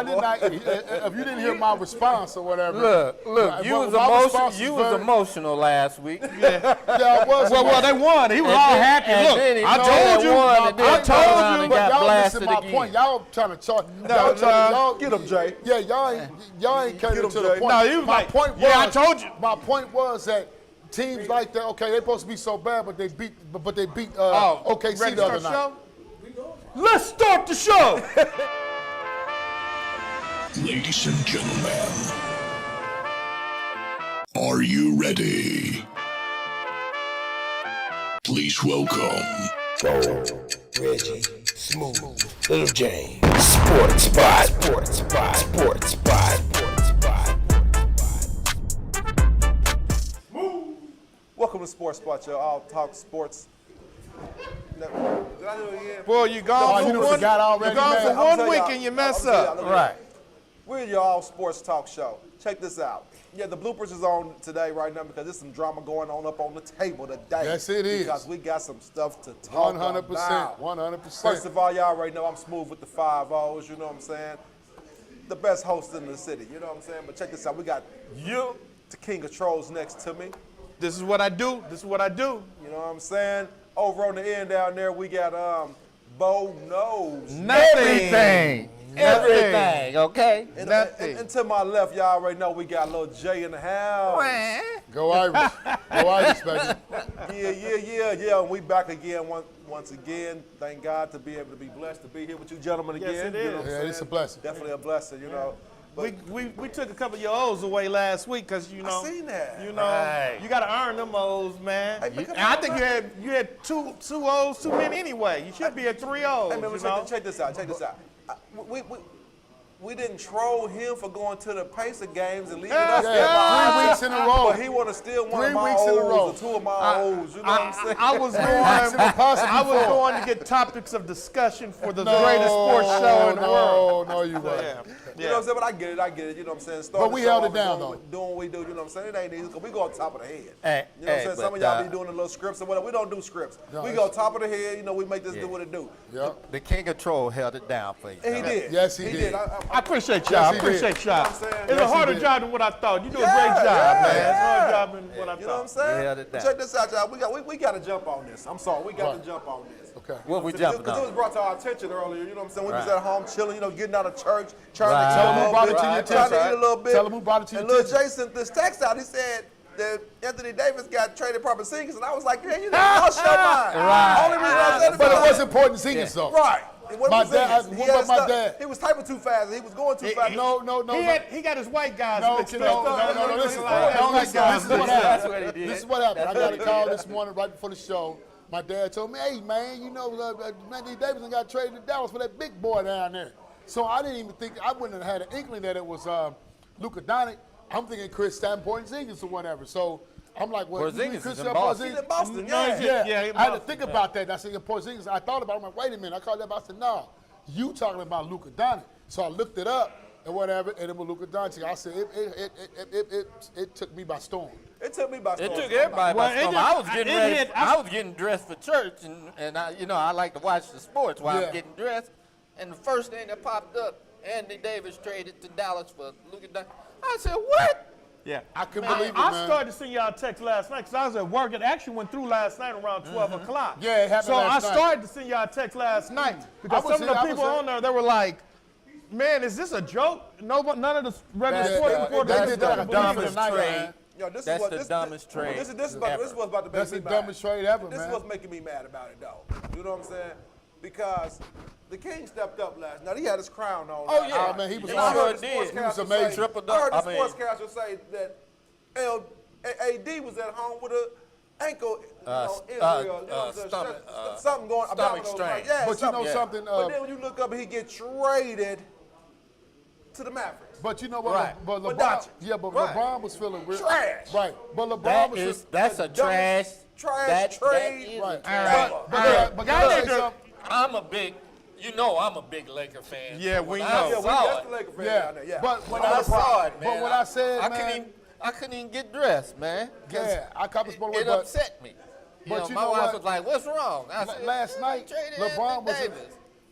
why didn't I? If you didn't hear my response or whatever. Look. You was emotional last week. Yeah, I was. Well, they won. He was all happy. Look, I told you. But y'all missing my point. Y'all trying to talk. Get him, Jay. Yeah, y'all ain't catering to the point. No, he was my like, point was, yeah, I told you. My point was that teams like that, okay, they're supposed to be so bad, but they beat OKC the other night. Let's start the show. Ladies and gentlemen, are you ready? Please welcome Reggie, Smooth, Little James, Sports Spot. Welcome to Sports Spot, y'all. I'll talk sports. Did I do it again? Boy, you gone for one week and you mess up. Right. We're your all sports talk show. Check this out. Yeah, the bloopers is on today right now because there's some drama going on up on the table today. Yes, it is. Because we got some stuff to talk 100%. 100%. First of all, y'all already know I'm smooth with the 5 O's, you know what I'm saying? The best host in the city, you know what I'm saying? But check this out. We got you, the King of Trolls, next to me. This is what I do. You know what I'm saying? Over on the end down there, we got Bo Knows. Everything, okay? And to my left, y'all already know we got little Jay in the house. Go Irish. Go Irish, baby. Yeah. We back again once again. Thank God to be able to be blessed to be here with you gentlemen again. Yes, it is. You know what I'm saying? It's a blessing. Definitely a blessing, you know. But We took a couple of your O's away last week because you know. I seen that. You know, you got to earn them O's, man. Hey, And I think you had two O's too many anyway. You should be at 3 O's. Hey, man, check this out. We didn't troll him for going to the Pacer games and leaving us there. 3 weeks in a row. But he want to steal one 3 of my weeks in a row. O's or 2 of my O's. You know what I'm saying? I was going to get topics of discussion for the greatest sports show in the world. No, you weren't. You know what I'm saying? But I get it. You know what I'm saying? But we held it down, though. Doing what we do, you know what I'm saying? It ain't easy because we go on top of the head. Hey, you know what I'm saying? Some of y'all be doing the little scripts or whatever. We don't do scripts. We go top of the head. You know, we make this do what it do. Yep. The King of Troll held it down for you. And he did. Yes, he did. I appreciate y'all. I appreciate y'all. You know what I'm saying? It's a harder job than what I thought. You do a great job, man. It's a harder job than what I thought. You know what I'm saying? held it down. Check this out, y'all. We got to jump on this. I'm sorry. We got to jump on this. Okay. What we jumping Because it was on? brought to our attention earlier, you know what I'm saying? We was at home chilling, you know, getting out of church, trying Right. to Tell him who brought it to your trying attention. to eat a little bit. Tell him who brought it to your And little attention. Jason, this text out, he said that Anthony Davis got traded proper singers, and I was like, man, you lost your mind. Right. Only reason I said it But it because- was important singing song. Right. It wasn't My singers. dad- He what had about my stuff- dad? He was typing too fast. He was going too fast. No. He got his white guys No, mixed no, up. listen. This is That's what happened. what he did. This is what happened. I got a call this morning right before the show. My dad told me, hey, man, you know, Anthony Davis got traded to Dallas for that big boy down there. So I didn't even think, I wouldn't have had an inkling that it was Luka Doncic. I'm thinking Chris Porzingis or whatever. So I'm like, well, Porzingis Chris is in Boston. He's in Boston, Yeah, I had to think about that. And I said, Porzingis. I thought about it. I'm like, wait a minute. I called that. I said, no, you talking about Luka Doncic. So I looked it up and whatever, and it was Luka Doncic. I said, it took me by storm. It took me by storm. It took everybody by storm. I was getting ready. I I was getting dressed for church, and I, you know, I like to watch the sports while I'm getting dressed. And the first thing that popped up, Anthony Davis traded to Dallas for Luka Doncic. I said, what? Yeah, I couldn't believe it, man. I started to send y'all a text last night because I was at work. It actually went through last night around 12 o'clock. Yeah, it happened so last night. I started to send y'all a text last night because some of the people on there, they were like, man, is this a joke? None of the regular sports reporters. They did that like a dumbest night, trade. man. Yo, this That's is what, the this, dumbest trade This was about to make That's me the mad. dumbest trade ever, This man. is what's making me mad about it, though. You know what I'm saying? Because the King stepped up last night. He had his crown on. Oh, yeah. Man, he was And on. I heard the He was sportscaster amazing. say- Tripled I heard up. the I mean- sportscaster say that AD was at home with an ankle something going about stomach those strain. lines. Yeah, But you know something? but then when you look up, he get traded to the Mavericks. But you know what? Right. But But LeBron, Doncic. Right. LeBron was feeling real Trash. Right. But LeBron That's a trash Trash trade. Right. But But can I say something? I'm a big Laker fan. Yeah, So we when I know. Yeah, saw that's the it, Laker fan Yeah. down there. Yeah. But when when I saw it, man. But what I said, I man. couldn't even get dressed, man. 'cause Yeah, I caught the sport away, It but upset me. but you my know wife what? was like, "What's wrong?" I said, last night, "Traded LeBron Anthony was Davis."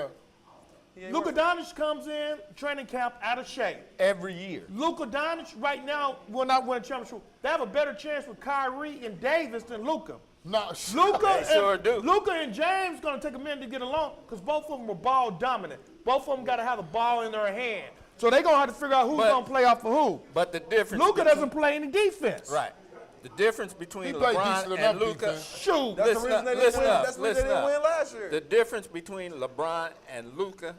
Yeah. ain't Luka worth Doncic comes in training camp out of shape. Every year. Luka Doncic right now will not win a championship. They have a better chance with Kyrie and Davis than Luka. No, Luka They sure do. Luka and James gonna take a minute to get along because both of them were ball dominant. Both of them got to have the ball in their hand. So they're gonna have to figure out who's gonna play off of who. But the difference. Luka between- doesn't play any defense. Right. The difference between He played LeBron decent and enough Luka. defense. Shoot. That's the Listen reason up, they didn't listen win. up, That's the reason listen they didn't up. win last year. The difference between LeBron and Luka,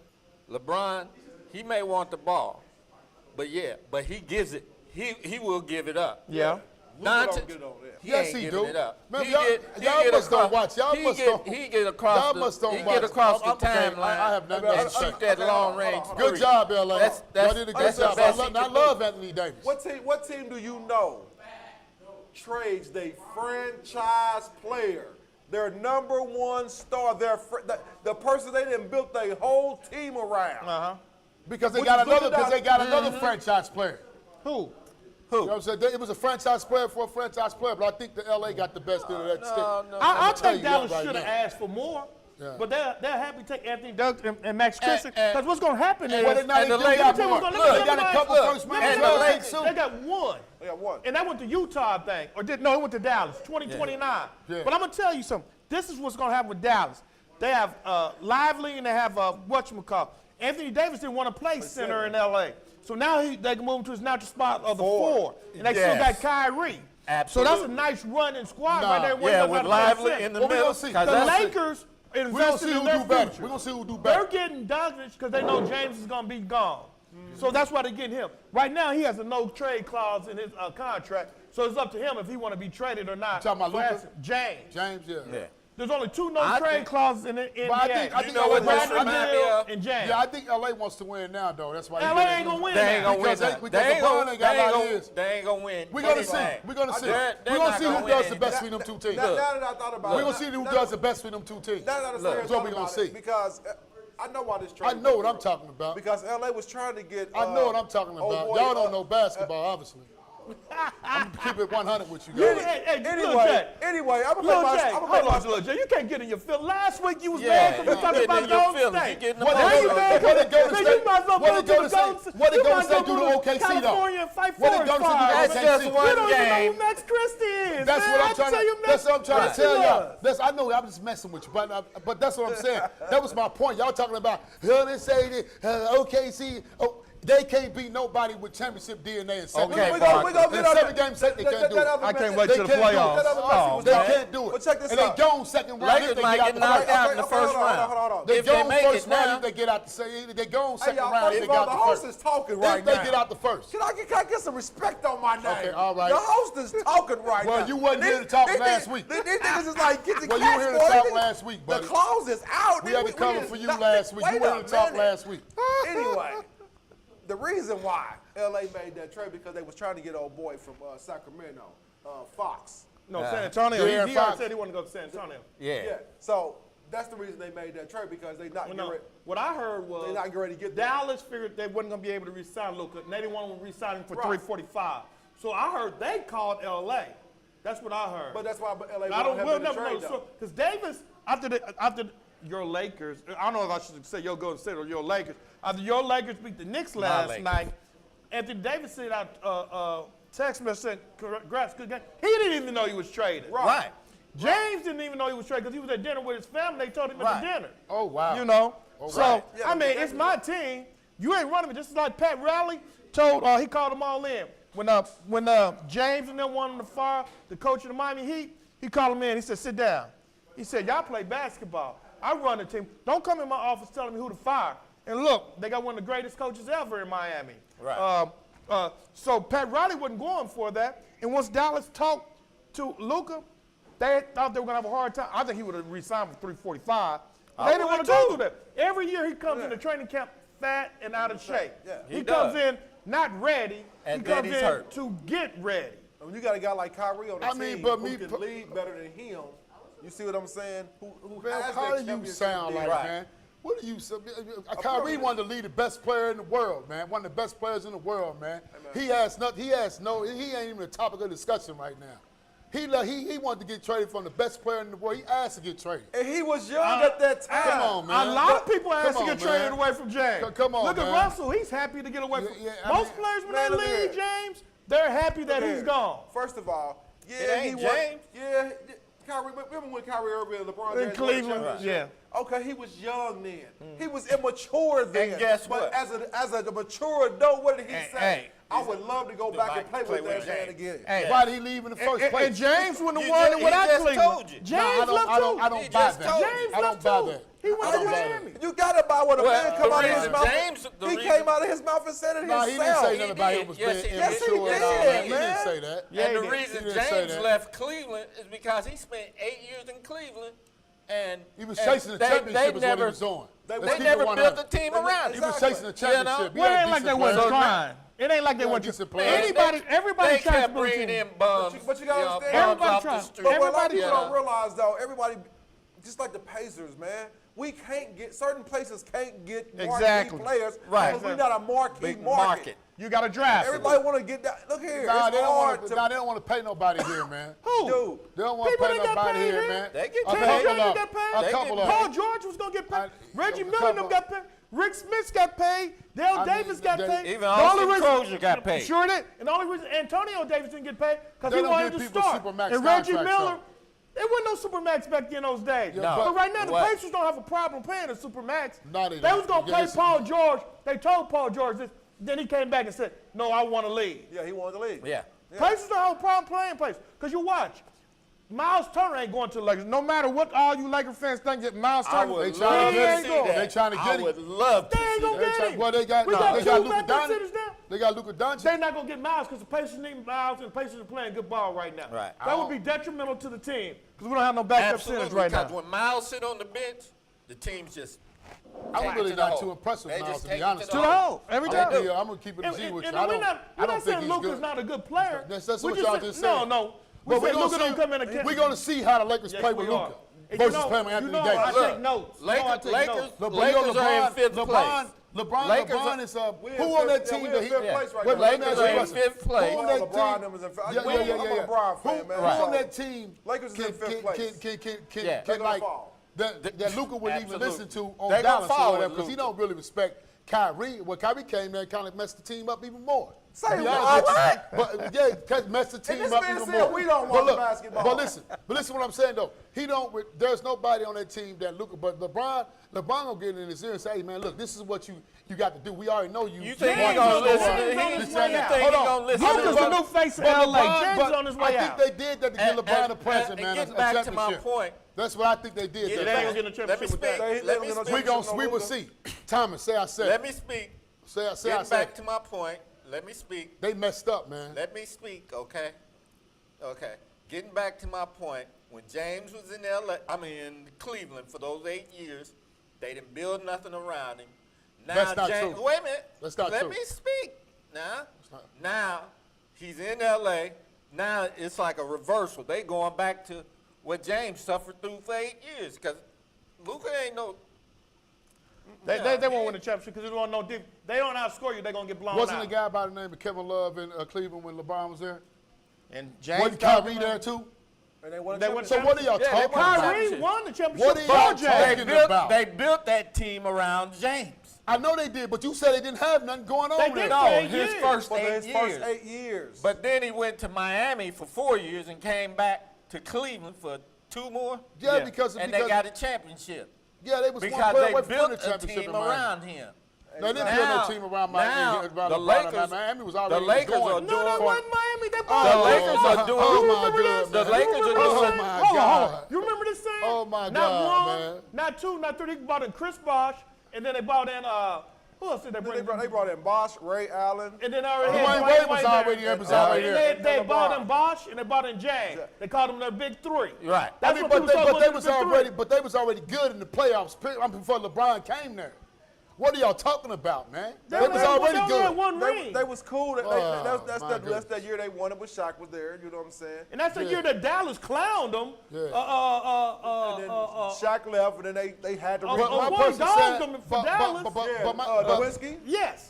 LeBron, he may want the ball, but he gives it. He will give it up. Yeah. don't Doncic, get on that. he Yes, ain't he giving do. it up. Man, He y'all- get- he y'all get must don't across- watch. Y'all he must get- don't- He get across Y'all the. must don't he watch. get across I'm the okay. timeline. I have nothing and else to say. shoot that long range. Good three. job, LA. Y'all That's did a good that's the job. best he I can love do. Anthony Davis. What team do you know trades their franchise player, their number one star, the person they didn't build their whole team around? Because they Which got is Luka another. Because they Doncic. got another franchise player. Who? You know what I'm saying? It was a franchise player for a franchise player, but I think the LA got the best end of that stick. I I'ma tell think you that Dallas right should have now. asked for more. Yeah. But they're happy to take Anthony Douglas and Max Christian. and- Because what's going to happen is Well, they not and the they Lakers- got Let me more. tell you what's gonna- They got a couple look, first round and the draft Lakers- picks, they too. got one. They got one. And that went to Utah, I think. Or no, it went to Dallas, 2029. Yeah. But I'm going to tell you something. This is what's going to happen with Dallas. They have Lively and they have whatchamacallit. Anthony Davis didn't want to play center in L.A. So now they can move him to his natural spot of the four. And they still got Yes. Kyrie. Absolutely. So that's a nice running squad Nah. right there. where Yeah, they with gotta play Lively center. in the Well, we middle. gonna see. 'cause The that's- Lakers We're gonna invested see in who their do better. future. We're gonna see who do They're better. getting Doncic because they know James is going to be gone. So that's why they're getting him. Right now, he has a no trade clause in his contract, so it's up to him if he want to be traded or not. talking about For Luka? instance, James. James, yeah. Yeah. There's only two no I trade think- clauses in the NBA. But I think You know what LA this wants- remind me of? and James. Yeah, I think LA wants to win now, though. That's why. they LA did it. ain't gonna win They ain't now. gonna win. Because they- that. because They ain't LeBron gonna- ain't got they a ain't lot of gonna- years. They ain't gonna win. We're gonna see. anything. We're gonna see. They're We're gonna not see gonna who win does the best anything. between them two teams. Now that I thought about We're it, gonna see who does the best between them two teams. Now that I That's started what talking we're gonna about see. it, because I know why this trade. I know what I'm talking about. Because LA was trying to get. I know what I'm talking oh about. boy, Y'all don't know basketball, obviously. I'm gonna keep it 100 with you guys. Hey, Lil Anyway, I'm Lil gonna J, play hold my. on, Lil J. You can't get in your feelings. Last week you was Yeah, mad because we you talking getting about in your Golden feelings. You State. getting What Now they you go- mad what they because go to you State- might as well what go they to go the to Golden State- State. what they You go to might as State well do go to OKC, though? California and fight What they for go to his do to five. That's OKC? just You one don't even know game. who Max Christie is. That's man. what I I'm trying tell you to. That's what I'm trying to Max tell y'all. Christie I know I'm just messing with you, but that's what I'm saying. That was my point. Y'all talking about they say OKC. Oh, they can't beat nobody with championship DNA and seven. Okay, We games. gonna get In on 7-game set, they can't do it. I can't wait They till the can't do it. playoffs. Oh, They man. can't do it. Well, check this and out. they go second round. Lakers if they might get get out the knocked first. out in the Okay, first hold on, round. hold on. They If go they in make first it round now- if they get out the second. They go in Hey, second y'all, round first if of they all, get the out host the is first. talking If right they now. get out the first. Can I get some respect on my name? Okay, all right. The host is talking right now. Well, you wasn't here to talk last week. These niggas is like, get the Well, you cash, were here to boy. talk Niggas- last week, buddy. The clause is out. We nigga. had to cover just for you not- last week. You wait were a here to talk minute. last week. Anyway, the reason why LA made that trade because they was trying to get old boy from Sacramento, Fox. No, San Antonio. De'Aaron He Fox. already said he wanted to go to San Antonio. Yeah. Yeah. So that's the reason they made that trade because they not Well, get no, ready. what I heard was They not getting ready to get there. Dallas figured they wasn't going to be able to re-sign Luka. And they didn't want to re-sign him for Right. $345. So I heard they called LA. That's what I heard. But that's why LA I don't. have We'll in the never know trade, though. because Davis after your Lakers. I don't know if I should say your Golden State or your Lakers. After your Lakers beat the Knicks last Lakers. night, Anthony Davis sent out text message saying congrats, good game. He didn't even know he was traded. Right. James didn't even know he was traded because he was at dinner with his family. They told him at Right. the dinner. Oh, wow. You know. So right. Yeah, I mean, but it's my team. You ain't running me. Just like Pat Riley told. He called them all in when James and them wanted to fire the coach of the Miami Heat. He called him in. He said, "Sit down." He said, "Y'all play basketball. I run the team. Don't come in my office telling me who to fire." And look, they got one of the greatest coaches ever in Miami. Right. So Pat Riley wasn't going for that. And once Dallas talked to Luka, they thought they were going to have a hard time. I think he would have re-signed for $345. They didn't want to go through that. Every year he comes into training camp fat and out of shape. Yeah. He He comes does. in not ready. And he then comes he's in hurt. to get ready. When you got a guy like Kyrie on the I team mean, but who me can per- lead better than him, you see what I'm saying? Who Man, has how that do you championship sound like, DNA. man? What do you say? Kyrie one of the lead the best player in the world, man. One of the best players in the world, man. He ain't even the topic of discussion right now. He wanted to get traded from the best player in the world. He asked to get traded. And he was young at that time. Come on, man. A lot of people ask to Come get on, traded man. away from James. Come on, Look man. at Russell. He's happy to get away from. Yeah, I Most mean, players when man, they look leave, here. James, they're happy that he's Here. gone. First of all, yeah, It he ain't was. James. Yeah, Kyrie. Remember when Kyrie Irving and LeBron In James won the Cleveland, championship? yeah. Okay, he was young then. He was immature then. And guess but what? As a mature adult, what did he say? hey, I would love to go back and play with that man again. Hey, Why did he leave in the first And place? James wouldn't have You won just- it without he just Cleveland. told you. James Nah, I left don't too. buy He that. just told you. James I left don't buy too. that. He went I to don't buy that. Miami. You gotta buy what a Well, man come the out of his reason mouth. James- the he reason- came out of his mouth and said it Nah, he himself. didn't say He nothing about did. him was Yes, being he did. immature Yes, and all he that. He did, didn't man. say that. Yeah, and he the did. reason He didn't say James that. left Cleveland is because he spent 8 years in Cleveland, and He was and chasing the championship is what he was doing. They Let's keep it never 100. built a team around He him. was chasing the Exactly. championship. He Well, it had ain't like they decent wasn't players. trying. It ain't like they Yeah, wasn't decent trying. players. Everybody they tries to kept build a bringing team. in bums. But you gotta understand, bums everybody off the trying. street. But what a lot of Everybody people trying. don't realize, though, everybody, just like the Pacers, man, we can't get, certain places can't get marquee Exactly. players Right. because we're not a marquee Big market. market. You got to draft. Everybody want to get that. Look here, Nah, it's they don't hard want to. to. Nah, they don't want to pay nobody here, man. Who? Dude, They don't want to People pay that got nobody paid here, here. man. They get A paid. couple Junior of got them. paid. A They couple get of Paul them. George was gonna get paid. I- Reggie a Miller couple- them got paid. Rick Smith got paid. Dale I Davis mean, got they- paid. Even The Austin only reason- Crozier got paid. Sure did. And the only reason Antonio Davis didn't get paid because They he don't wanted give to people start. supermax And Reggie contracts, Miller, though. there wasn't no supermax back in those days. No. But right now the What? Pacers don't have a problem paying a supermax. No, they They don't. was gonna Yeah, pay it's- Paul George. They told Paul George this. Then he came back and said, "No, I want to leave." yeah, he wanted to leave. Yeah. Pacers don't have a problem playing Pacers. Because you watch, Miles Turner ain't going to the Lakers. No matter what all you Laker fans think that Miles I Turner, would They he trying to ain't get going. him. They trying to I get him. would love to They ain't see gonna that. get him. Well, they got We no, got they two got Luka backup Doncic. centers now. They got Luka Doncic. They're not going to get Miles because the Pacers need Miles and the Pacers are playing good ball right now. Right. That would be detrimental to the team because we don't have no backup centers Absolutely, right because now. when Miles sit on the bench, the team's just I'm take it really to the not hole. too impressed with They Miles, just to take be it honest. To the hole, every I'm time. gonna keep it a G with you. I we're don't not think saying he's Luka's good. not a good player. That's We what y'all said- just No, said. no. We But said Luka don't come in and we're gonna see how the Lakers Yes, play we with are. Luka And versus playing with you Anthony know, Davis. I take notes. You know I Lakers, take Lakers, notes. Look, Lakers are in fifth place. LeBron Lakers are- is We in who on that fifth- yeah, team we that in he? fifth place right Wait, now. let me ask you a Lakers are in question. fifth place. Who on Well, that LeBron team? numbers in fifth. Yeah, I'm yeah, a yeah, yeah. LeBron fan, Who man. on So- that team? Lakers is in fifth place. Yeah. Can They're gonna like fall. that Luka would even Absolutely. listen to on They're gonna Dallas fall or whatever with because he Luka. don't really respect Kyrie. Well, Kyrie came there and kind of messed the team up even more. Say To be what? honest with you. But yeah, cause messed the team this up man even said more. we don't But want look, basketball. But listen what I'm saying though. He don't. There's nobody on that team that Luka. But LeBron gonna get in his ear and say, "Hey man, look, this is what you got to do. We already know you." You think James he gonna on the listen? way He- out. you He's think he Hold on. gonna listen? Luka's to the new face of LA. James but on his way I out. think they did that to give LeBron a present, and man. getting a back to my championship. point. That's what I think they did. Get that They ain't back- gonna get a Let me championship with speak. that. They- Let me they- speak. we will see. Thomas, say I said. Let me speak. Say I Getting said. back to my point. Let me speak. They messed up, man. Let me speak, okay? Okay. Getting back to my point, when James was in in Cleveland for those 8 years, they didn't build nothing around him. Now That's not James, true. wait a minute. That's not Let true. me speak. Now, not- now he's in LA. Now it's like a reversal. They going back to what James suffered through for 8 years because Luka ain't no. They won't win the championship because they don't know deep. They don't outscore you. They're gonna get blown Wasn't out. a guy by the name of Kevin Love in Cleveland when LeBron was there? And James Wasn't Kyrie there too? And they won a They won championship. So what are y'all Yeah, they talking won about? Kyrie won the championship. What are y'all for talking James. about? They built that team around James. I know they did, but you said they didn't have nothing going on They there. did. No, 8 his years. first For 8 his years. first 8 years. But then he went to Miami for 4 years and came back to Cleveland for 2 more. Yeah, because and they got a championship yeah, they was one because player they away from winning built the a championship team in Miami. around him. No, they didn't build no team around Miami. now around the LeBron. Lakers, Miami was the already Lakers going. are No, doing. that wasn't Miami. They The bought Lakers are doing. Oh my remember God, this? The man. Lakers are remember doing. this? Oh my Hold on. God. You remember this saying? Oh my not God, one, man. not two, not three. They bought in Chris Bosh, and then they bought in who else did they bring? They brought in Bosh, Ray Allen. And then already Dwayne had Wade was there. already there, was already And there. They And bought LeBron. in Bosh and they bought in James. They called them their big three. Right. That's I mean, what but people they, started but they looking was at the big already, three. but they was already good in the playoffs. Before LeBron came there. What are y'all talking about, man? They was already They good. had one ring. They was cool. Oh, That's my that year they won it when Shaq was there. You know what I'm saying? And that's the Yeah. year that Dallas clowned them. Yeah. And then Shaq left, and then they had to. Oh, re- oh, my boy, person dogged said, them for Dallas. Yeah, but my, Nowinski. Yes.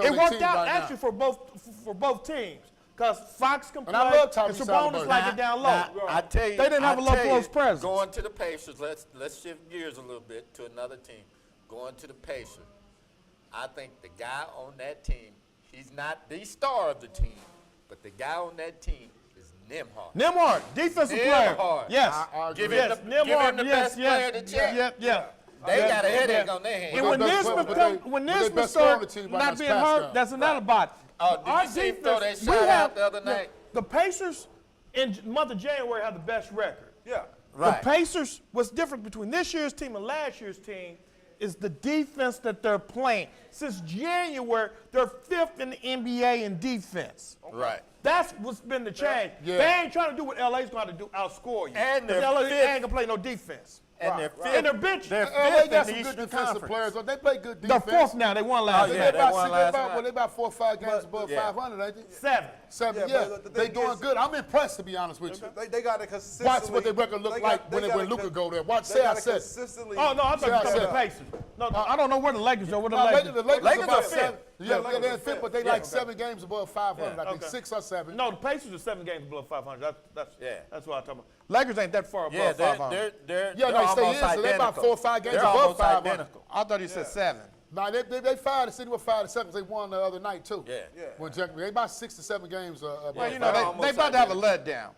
player It on their worked team out right actually now. for both teams. Because Fox can play, And I love Tyrese and Sabonis Halliburton. like it down low. I tell you, They didn't have a low post presence. Going to the Pacers, let's shift gears a little bit to another team. Going to the Pacers, I think the guy on that team, he's not the star of the team, but the guy on that team is Nembhard. Nembhard, defensive player. Nembhard. Yes. Give yes. him the best player of the check. Yeah. They got a headache on their hands. And when But they- Nisman but come, they- when but they Nisman best player on the start team right not now being is hurt, Pascal. that's another body. Oh, did Our you see him throw that defense, shot we out have- the other night? The Pacers in month of January have the best record. Yeah. Right. The Pacers, what's different between this year's team and last year's team is the defense that they're playing. Since January, they're 5th in the NBA in defense. Right. That's what's been the change. Yeah. They ain't trying to do what LA's going to do, outscore you. And 'Cause they're LA fifth. ain't going to play no defense. And they're fifth. And they're bench. They're They fifth got in some the good Eastern defensive Conference. players. They play good They're defense. fourth now. They won last Oh, year. yeah, They they won about, last they night. about 4 or 5 games above yeah. 500, ain't they? 7. 7, Yeah, yeah. but the They thing doing is- good. I'm impressed, to be honest with you. They got to consistently. Watch what their record look they like they when gotta Luka con- go there. Watch, they say I gotta said. consistently. Oh, no, I thought you were talking about the Yeah. Pacers. No, I don't know where the Lakers are. Where the No, Lakers? the Lakers Lakers about are fifth. 7. Yeah, Lakers they're are fifth, fifth. but they Yeah. like 7 games above 500. I think Okay. 6 or 7. No, the Pacers are 7 games below 500. Yeah. That's what I'm talking about. Lakers ain't that far above Yeah, 500. they're Yeah, they stay almost in, so they're about identical. 4 or 5 games They're above almost 500. identical. I thought you said 7. Nah, they fired the city with 5 to 7. They won the other night too. Yeah. When they about 6 to 7 games. Well, Yeah, you know, they're they almost about to have a letdown.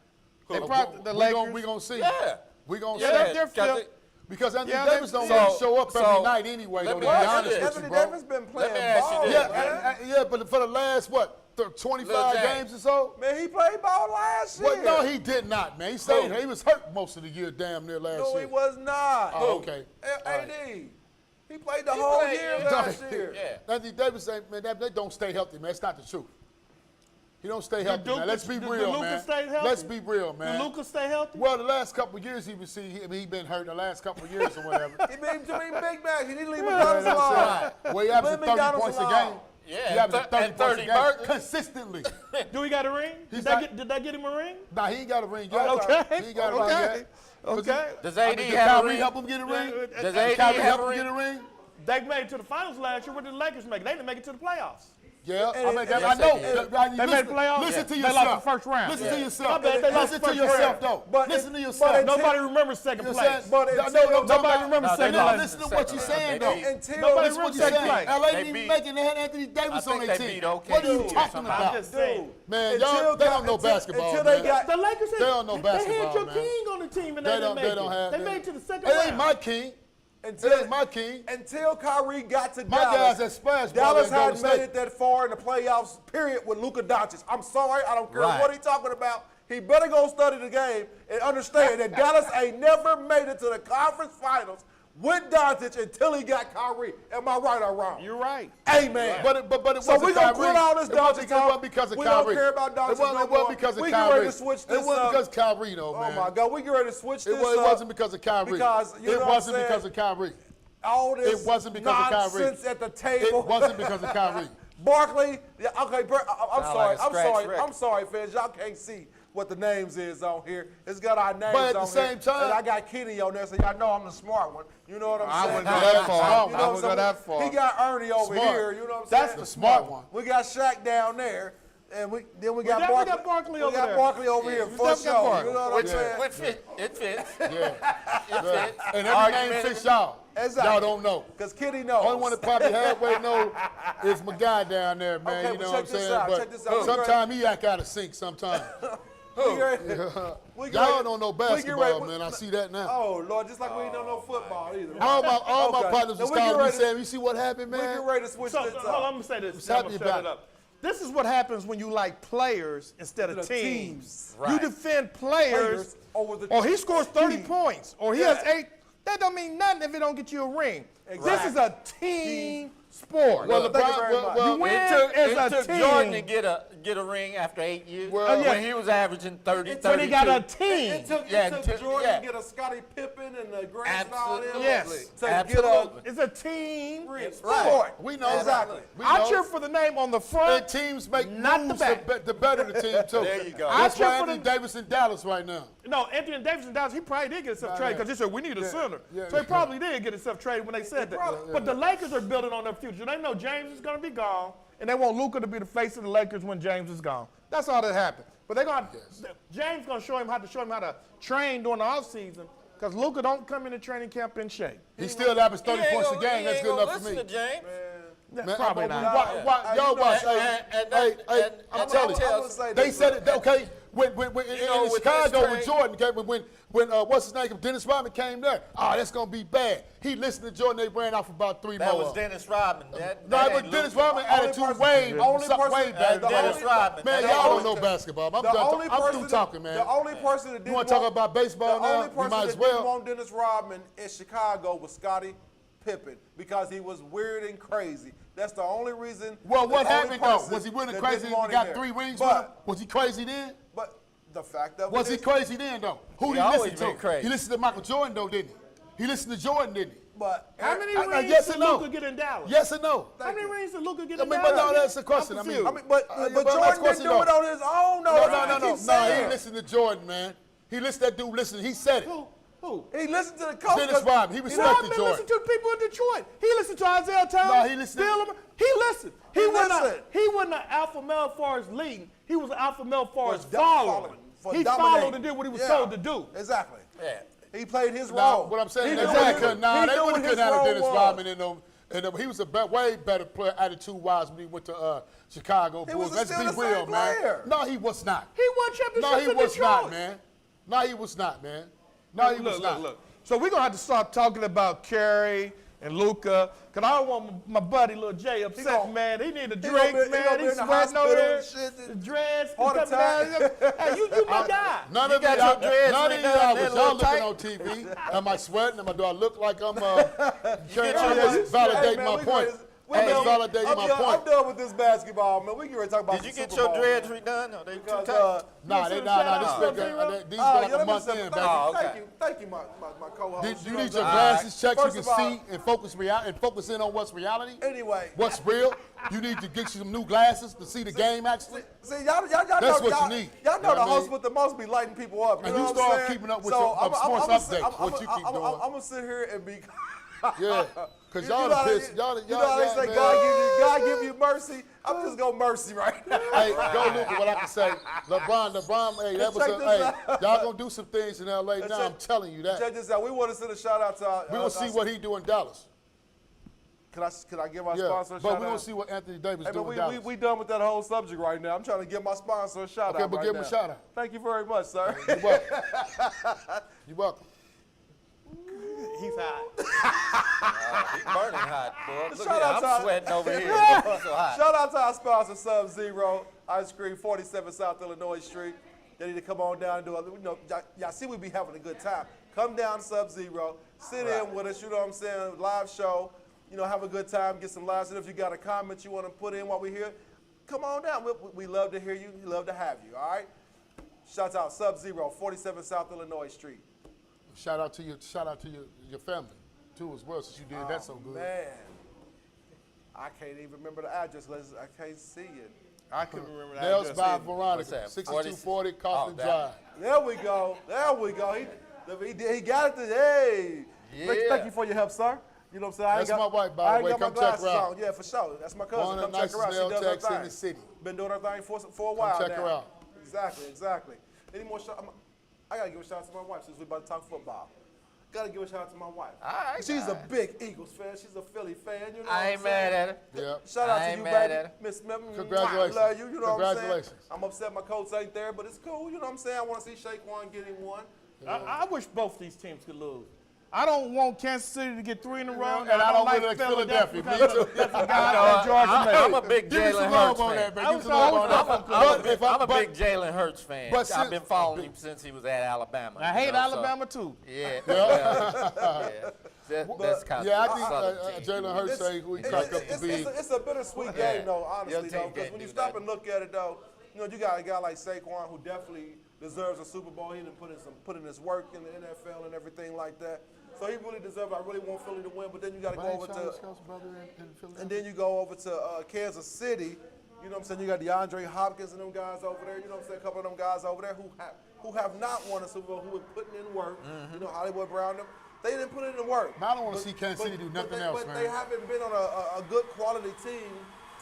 They brought the Lakers. We gonna see. Yeah. We gonna Yeah, see. they're fifth. Because Anthony Yeah, Davis they- don't so- really show up every so, night anyway. let Though, me to be ask you honest this. with you, Anthony bro. Davis been Let playing me ask you ball. this. Yeah, but for the last 25 James. games or so. Man, he played ball last year. Well, no, he did not, man. He stayed. He was hurt most of the year, damn near last No, year. he was not. Oh, okay. AD. He played the whole played- year yeah. last year. Yeah. Anthony Davis, ain't, man, they don't stay healthy, man. It's not the truth. He don't stay healthy, man. Let's be real, Luka man. stay healthy? Let's be real, man. Did Luka stay healthy? Well, the last couple of years he been hurt the last couple of years or whatever. He made too many Big Macs. He need to leave McDonald's alone. Well, he averages Leave 30 McDonald's points a alone. game. Yeah, he averages and 30 30 points a game burgers. consistently. Do he got a ring? He's Did they get him a ring? Nah, he ain't got a ring yet. Okay. He ain't got a ring yet. Okay. Does I AD mean, did have a Kyrie ring? help him get a ring? Does Did AD Kyrie have help a him ring? get a ring? They made it to the finals last year. What did the Lakers make? They didn't make it to the playoffs. Yeah, And- I and- know. yes, they did. They made the playoffs? Listen to They yourself. lost the first round. Listen Yeah. to yourself. My bad, they lost Listen the to first yourself, round. though. But Listen to it- yourself. but it- Nobody remembers second You place. said, But no, until- no, Nobody remembers No, they second No, place. listen to what you're saying, though. Until Nobody Listen to what remembers you're second saying. place. LA They didn't even beat- make it. They had Anthony I Davis on think their they team. beat OKC What are you or talking something. about? I'm just saying. Man, Until y'all, they don't know until- basketball, until man. they got- The Lakers had, They don't know They had basketball, your man. king on the team and They they didn't don't. make They it. don't have. They that. made it to the second It round. ain't my king. It ain't my king. Until Kyrie got to My Dallas, guys that splash ball Dallas in Golden hadn't made State. it that far in the playoffs, period, with Luka Doncic. I'm sorry, I don't care Right. what he's talking about. He better go study the game and understand that Dallas ain't never made it to the conference finals with Doncic until he got Kyrie. Am I right or wrong? You're right. Amen. But it So wasn't we gonna Kyrie. quit all this It wasn't- Doncic It talk. wasn't because of We Kyrie. don't care about Doncic It wasn't, no it wasn't more. because of We Kyrie. get ready to switch It this wasn't up. because of Kyrie, though, Oh man. my God, we get ready to switch this It up. wasn't because of Kyrie. Because you It know wasn't what I'm because saying? of Kyrie. All this It wasn't because of Kyrie. nonsense at the table. It wasn't because of Kyrie. Barkley, yeah, okay, I'm Sound sorry, like a I'm scratch sorry, record. I'm sorry, fans. Y'all can't see what the names is on here. It's got our names But at the on same here. time- And I got Kenny on there, so y'all know I'm the smart one. You know what I'm I saying? wouldn't go that far. You know I what I'm wouldn't go saying? that far. He got Ernie over Smart. here. You know what I'm That's saying? the smart one. We got Shaq down there. And we got definitely Barkley. got Barkley we over got there. Barkley over here we for definitely got sure. Barkley. You know what I'm saying? It fits. It fits. Yeah. It fits. And every name Argument fits is- y'all. Exactly. Y'all don't know. Because Kenny knows. Only one that probably halfway know is my guy down there, man. Okay, you well, know what I'm check this saying? out, But check this out. sometimes he act out of sync sometimes. We get ready- we get Y'all ready- don't know we get ready- basketball, man. I see that now. Oh, Lord, just like we ain't know no football either. All my Okay. partners Now was we get calling me ready- saying, you see what happened, We man? get ready to switch So, this hold on, I'm up. gonna say this. happy I'm gonna about set it up. This is what happens when you like players instead of The teams. teams. You Right. defend players. Players over the Or he scores 30 team. points, or he Yeah. has 8. That don't mean nothing if it don't get you a ring. This Exactly. is a team sport. Well, Thank you very much. You win It took, as it a took team. Jordan to get a ring after 8 years. Well, yeah. when he was averaging 30, It took- 32. When he got a team. It took Yeah, Jordan yeah. to get a Scottie Pippen and the Grant and all them. Absolutely. Yes. To Absolutely. It's a team get a sport. We know. Exactly. We I know. cheer for the name on the And front. teams make Not the moves back. to better the team, too. There you go. That's I cheer why for Anthony the- Davis in Dallas right now. No, Anthony Davis in Dallas, he probably did get himself traded because he said, we need a center. yeah, so he yeah. probably did get himself traded when they said that. But the Lakers are building on their future. They know James is going to be gone, and they want Luka to be the face of the Lakers when James is gone. That's all that happened. But they're gonna James gonna show him how to train during the offseason, because Luka don't come into training camp in shape. He still averages 30 points a game. That's good enough for me. Listen to James. Man, Probably not. Y'all watch. I'm telling you. They said it. Okay, when in Chicago with Jordan, okay, when what's his name, Dennis Rodman came there. That's gonna be bad. He listened to Jordan. They ran out for about 3 That more. was Dennis Rodman. No, but Dennis Rodman attitude way better. Dennis Rodman. Man, y'all don't know basketball. I'm through talking, man. The only person that didn't You want to talk about baseball the now? only We person might that as well. didn't want Dennis Rodman in Chicago was Scottie Pippen, because he was weird and crazy. That's the only reason. Well, what the only happened though? person Was he really that crazy? didn't He want him got there. 3 rings with But- him? Was he crazy then? But the fact of Was it he is- crazy then though? Who He did he always listen been to? crazy. He listened to Michael Jordan though, didn't he? He listened to Jordan, didn't he? But How many I- rings yes did and no. Luka get in Dallas? Yes or no? How many rings did Luka get I in mean, Dallas? but no, that's the question. I'm I mean, confused. but but Jordan last didn't question, do it though. on his own. No, he saying. listened to Jordan, man. He listened to that dude. Listen, he said it. Who? He listened to the coach. Dennis Rodman. He No, I've respected been Jordan. listening to people in Detroit. He listened to Isaiah Thomas. No, he listened to- Spielman. He listened. He wasn't listened. He wasn't an alpha male as far as leading. He was an alpha male as far as For following. for He dominating. followed and did what he was Yeah, told to do. Exactly. Yeah. He played his Now, role. what I'm saying, He they knew really what couldn't. his- Nah, he they knew really what couldn't his have role Dennis was. Rodman in them. And he was a way better player, attitude-wise, when he went to Chicago He Bulls. was Let's still be the real, same man. player. No, he was not. He won championships No, he in was Detroit. not, man. No, he was not, man. No, he was not. Look. So we're gonna have to start talking about Curry and Luka, cause I don't want my buddy Lil J upset, gonna- man. He need a he drink, gonna be- he man. gonna be He's in the sweating over hospital there. and shit. The dreads. Heart coming attack. down. Hey, you my guy. None You of got y'all, your dreads none of redone, y'all that was little y'all looking tight. on TV. Am I sweating? Do I look like I'm your just validating man, my we point? ready- I'm just I'm validating my done- I'm point. done with this basketball, man. We can ready to talk about Did you the get Super your Bowl, dreads man. redone? Are they too Because, tight? Nah, You these Sub-Zero? been like let a me month say in, thank baby. you, Oh, okay. thank you, my co-host. You know need what your I'm saying? glasses checked. You First can of all, see and focus in on what's reality. Anyway, What's real? You need to get you some new glasses to see the game actually. see, y'all That's know, what y'all, you need. Y'all You know know the what I host mean? with the most be lighting people up. You And know you what start I'm saying? keeping up with So your I'm- sports I'm- updates, I'm- what you keep I'm doing. gonna sit here and be. Yeah, because You y'all know how the they- piss. Y'all you know how they say man. God give you mercy. I'm just gonna mercy right now. Hey, go Luka, what I can say. LeBron, hey, that was Check a, this hey, out. y'all gonna do some things in LA now. check- I'm telling you Check that. this out. We want to send a shout out to our. We gonna see what he do in Dallas. Can I give our Yeah, sponsor a but shout we gonna out? see what Anthony Davis Hey, do man, in we Dallas. done with that whole subject right now. I'm trying to give my sponsor a shout Okay, out. but right give him a now. shout out. Thank you very much, sir. You're welcome. You're welcome. He's hot. He's burning hot, boy. Look Shout at out to I'm our- sweating over here. It's so hot. Shout out to our sponsor, Sub-Zero Ice Cream, 47 South Illinois Street. They need to come on down and do it. You know, y'all see we be having a good time. Come down to Sub-Zero, sit in with us, you know what I'm saying, live show, you know, have a good time, get some laughs. And if you got a comment you want to put in while we're here, come on down. We love to hear you. We love to have you, all right? Shouts out Sub-Zero, 47 South Illinois Street. Shout out to your family too as well, since you did that so good. Man, I can't even remember the address. I can't see it. I couldn't remember that. Nels address by either. Veronica, that? 6240 Coughlin that Drive. There we go. There we go. He got it. Hey. Yeah. Thank you for your help, sir. You know what I'm saying? I ain't That's got- my wife, by I the ain't way. got my Come check her glasses out. on. Yeah, for sure. That's my cousin. One of Come the check her out. nicest She nail does her techs in thing. the city. Been doing her thing for a while check now. her out. Exactly. Any more shout? I gotta give a shout out to my wife since we about to talk football. Gotta give a shout out to my wife. All right, She's all a big Eagles fan. She's a Philly fan. You know I what ain't I'm mad saying? at her. Yeah. Shout out I to ain't you, mad baby. at her. Miss Smith. Congratulations. Love you. You know what I'm saying? Congratulations. I'm upset my coach ain't there, but it's cool. You know what I'm saying? I want to see Shaquan get him one. I wish both these teams could lose. I don't want Kansas City to get 3 in a row, And I don't like really like Philadelphia. because Me of too. the guy that Georgia made. I'm a big Give me Jalen some Hurts love on fan. that, man. I Give me was some love on always that. I'm a But- big Jalen Hurts fan. but I've been since- following him since he was at Alabama. I you hate know, so- Alabama too. Yeah. That's kind Yeah, I of think Jalen Hurts say who he cracked up to be. It's a bittersweet Yeah. game, though, honestly, Your though, team because can't when you do stop that. and look at it, though, you know, you got a guy like Saquon who definitely deserves a Super Bowl. He didn't put in his work in the NFL and everything like that. So he really deserves it. I really want Philly to win, but then you got to go over to, and then you go over to Kansas City. You know what I'm saying? You got DeAndre Hopkins and them guys over there. You know what I'm saying? A couple of them guys over there who have not won a Super Bowl, who are putting in work. You know, Hollywood Brown, them. They didn't put in the work. Now, I don't want to see Kansas City do nothing else, but man. they haven't been on a good quality team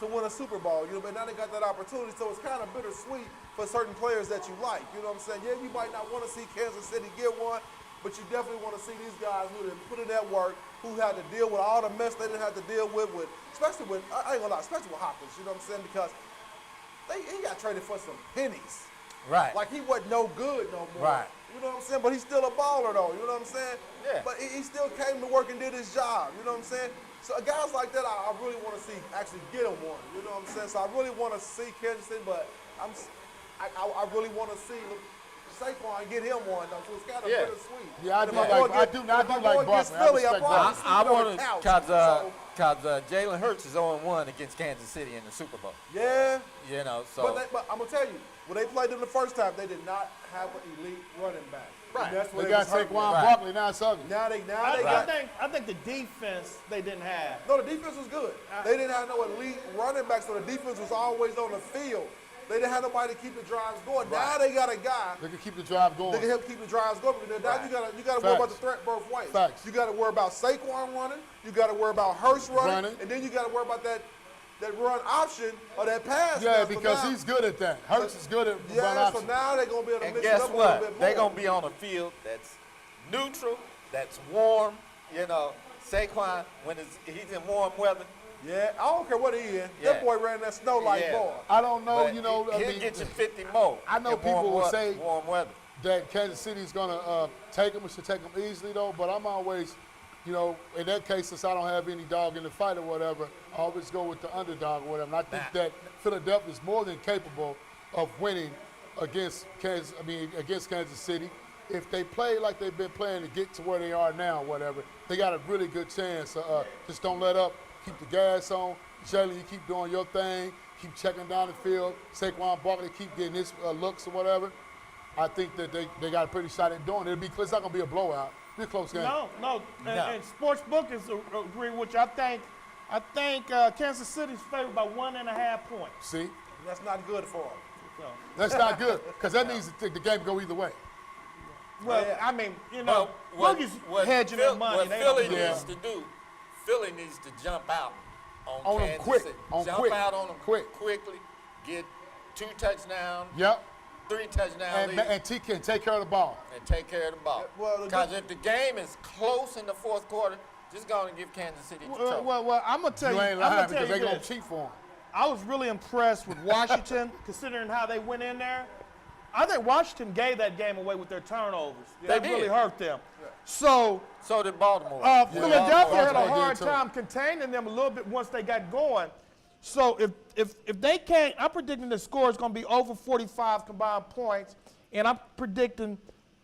to win a Super Bowl, but now they got that opportunity, so it's kind of bittersweet for certain players that you like. You know what I'm saying? Yeah, you might not want to see Kansas City get one, but you definitely want to see these guys who didn't put in that work, who had to deal with all the mess they didn't have to deal with especially with, I ain't gonna lie, especially with Hopkins, you know what I'm saying? Because he got traded for some pennies. Right. Like he wasn't no good no more. Right. You know what I'm saying? But he's still a baller though, you know what I'm saying? Yeah. But he still came to work and did his job, you know what I'm saying? So guys like that, I really want to see actually get him one, you know what I'm saying? So I really want to see Kansas City, but I really want to see Saquon get him one though, so it's kind of bittersweet. Yeah, I And do if like- go I do not if do like against Barkley. I Philly, respect probably Barkley. sleep I on the want to, couch. because Jalen Hurts is 0-1 against Kansas City in the Super Bowl. Yeah. You know, so. But I'm going to tell you, when they played them the first time, they did not have an elite running back. Right. And that's where They got was hurting Saquon them. Barkley, now it's ugly. Now they I got. I think the defense they didn't have. No, the defense was good. They didn't have no elite running back, so the defense was always on the field. They didn't have nobody to keep the drives going. Now they got a guy They can keep the drive that going. can help keep the drives going. But now you got to worry about the threat both ways. Facts. You got to worry about Saquon running. You got to worry about Hurst running. And then you got to worry about that run option or that pass. Yeah, now. So because now- he's good at that. Hurts is good at run Yeah, so option. now they're going to be able to And mix it guess up a little bit what? more. They're going to be on a field that's neutral, that's warm. You know, Saquon, when he's in warm weather, Yeah, I don't care what he in. Yeah. That boy ran that snow like Yeah. boy. I don't know, but you know, I he'll mean, get you 50 more. I know in people warm will wea- say- warm weather. that Kansas City's going to take them. It should take them easily, though. But I'm always, you know, in that case, since I don't have any dog in the fight or whatever, I always go with the underdog or whatever. And I think that Philadelphia is more than capable of winning against Kansas City. If they play like they've been playing to get to where they are now, whatever, they got a really good chance. Just don't let up. Keep the gas on. Jalen, you keep doing your thing. Keep checking down the field. Saquon Barkley keep getting his looks or whatever. I think that they got a pretty shot at doing it. It's not going to be a blowout. It'll be a close game. No. And sports book is agree with you. I think Kansas City's favored by 1.5 points. See? That's not good for him. So, That's not good because that means the game go either way. well, I mean, you know, Boogie's hedging their money. What They Philly don't do needs it. to do, Philly needs to jump out On 'em Kansas quick, City. on jump quick, out on them quick. quickly, get 2 touchdowns, Yep. 3 touchdown leads, And T can take care of the ball. and take care of the ball. well, the Because good- if the game is close in the fourth quarter, just go and give Kansas City the trouble. Well, I'm gonna tell You you. ain't I'm lying gonna because tell they're you going this. to cheat for him. I was really impressed with Washington, considering how they went in there. I think Washington gave that game away with their turnovers. They That did. really hurt them. So So did Baltimore. Philadelphia had a Baltimore hard did too. time containing them a little bit once they got going. So if they can't, I'm predicting the score is going to be over 45 combined points, and I'm predicting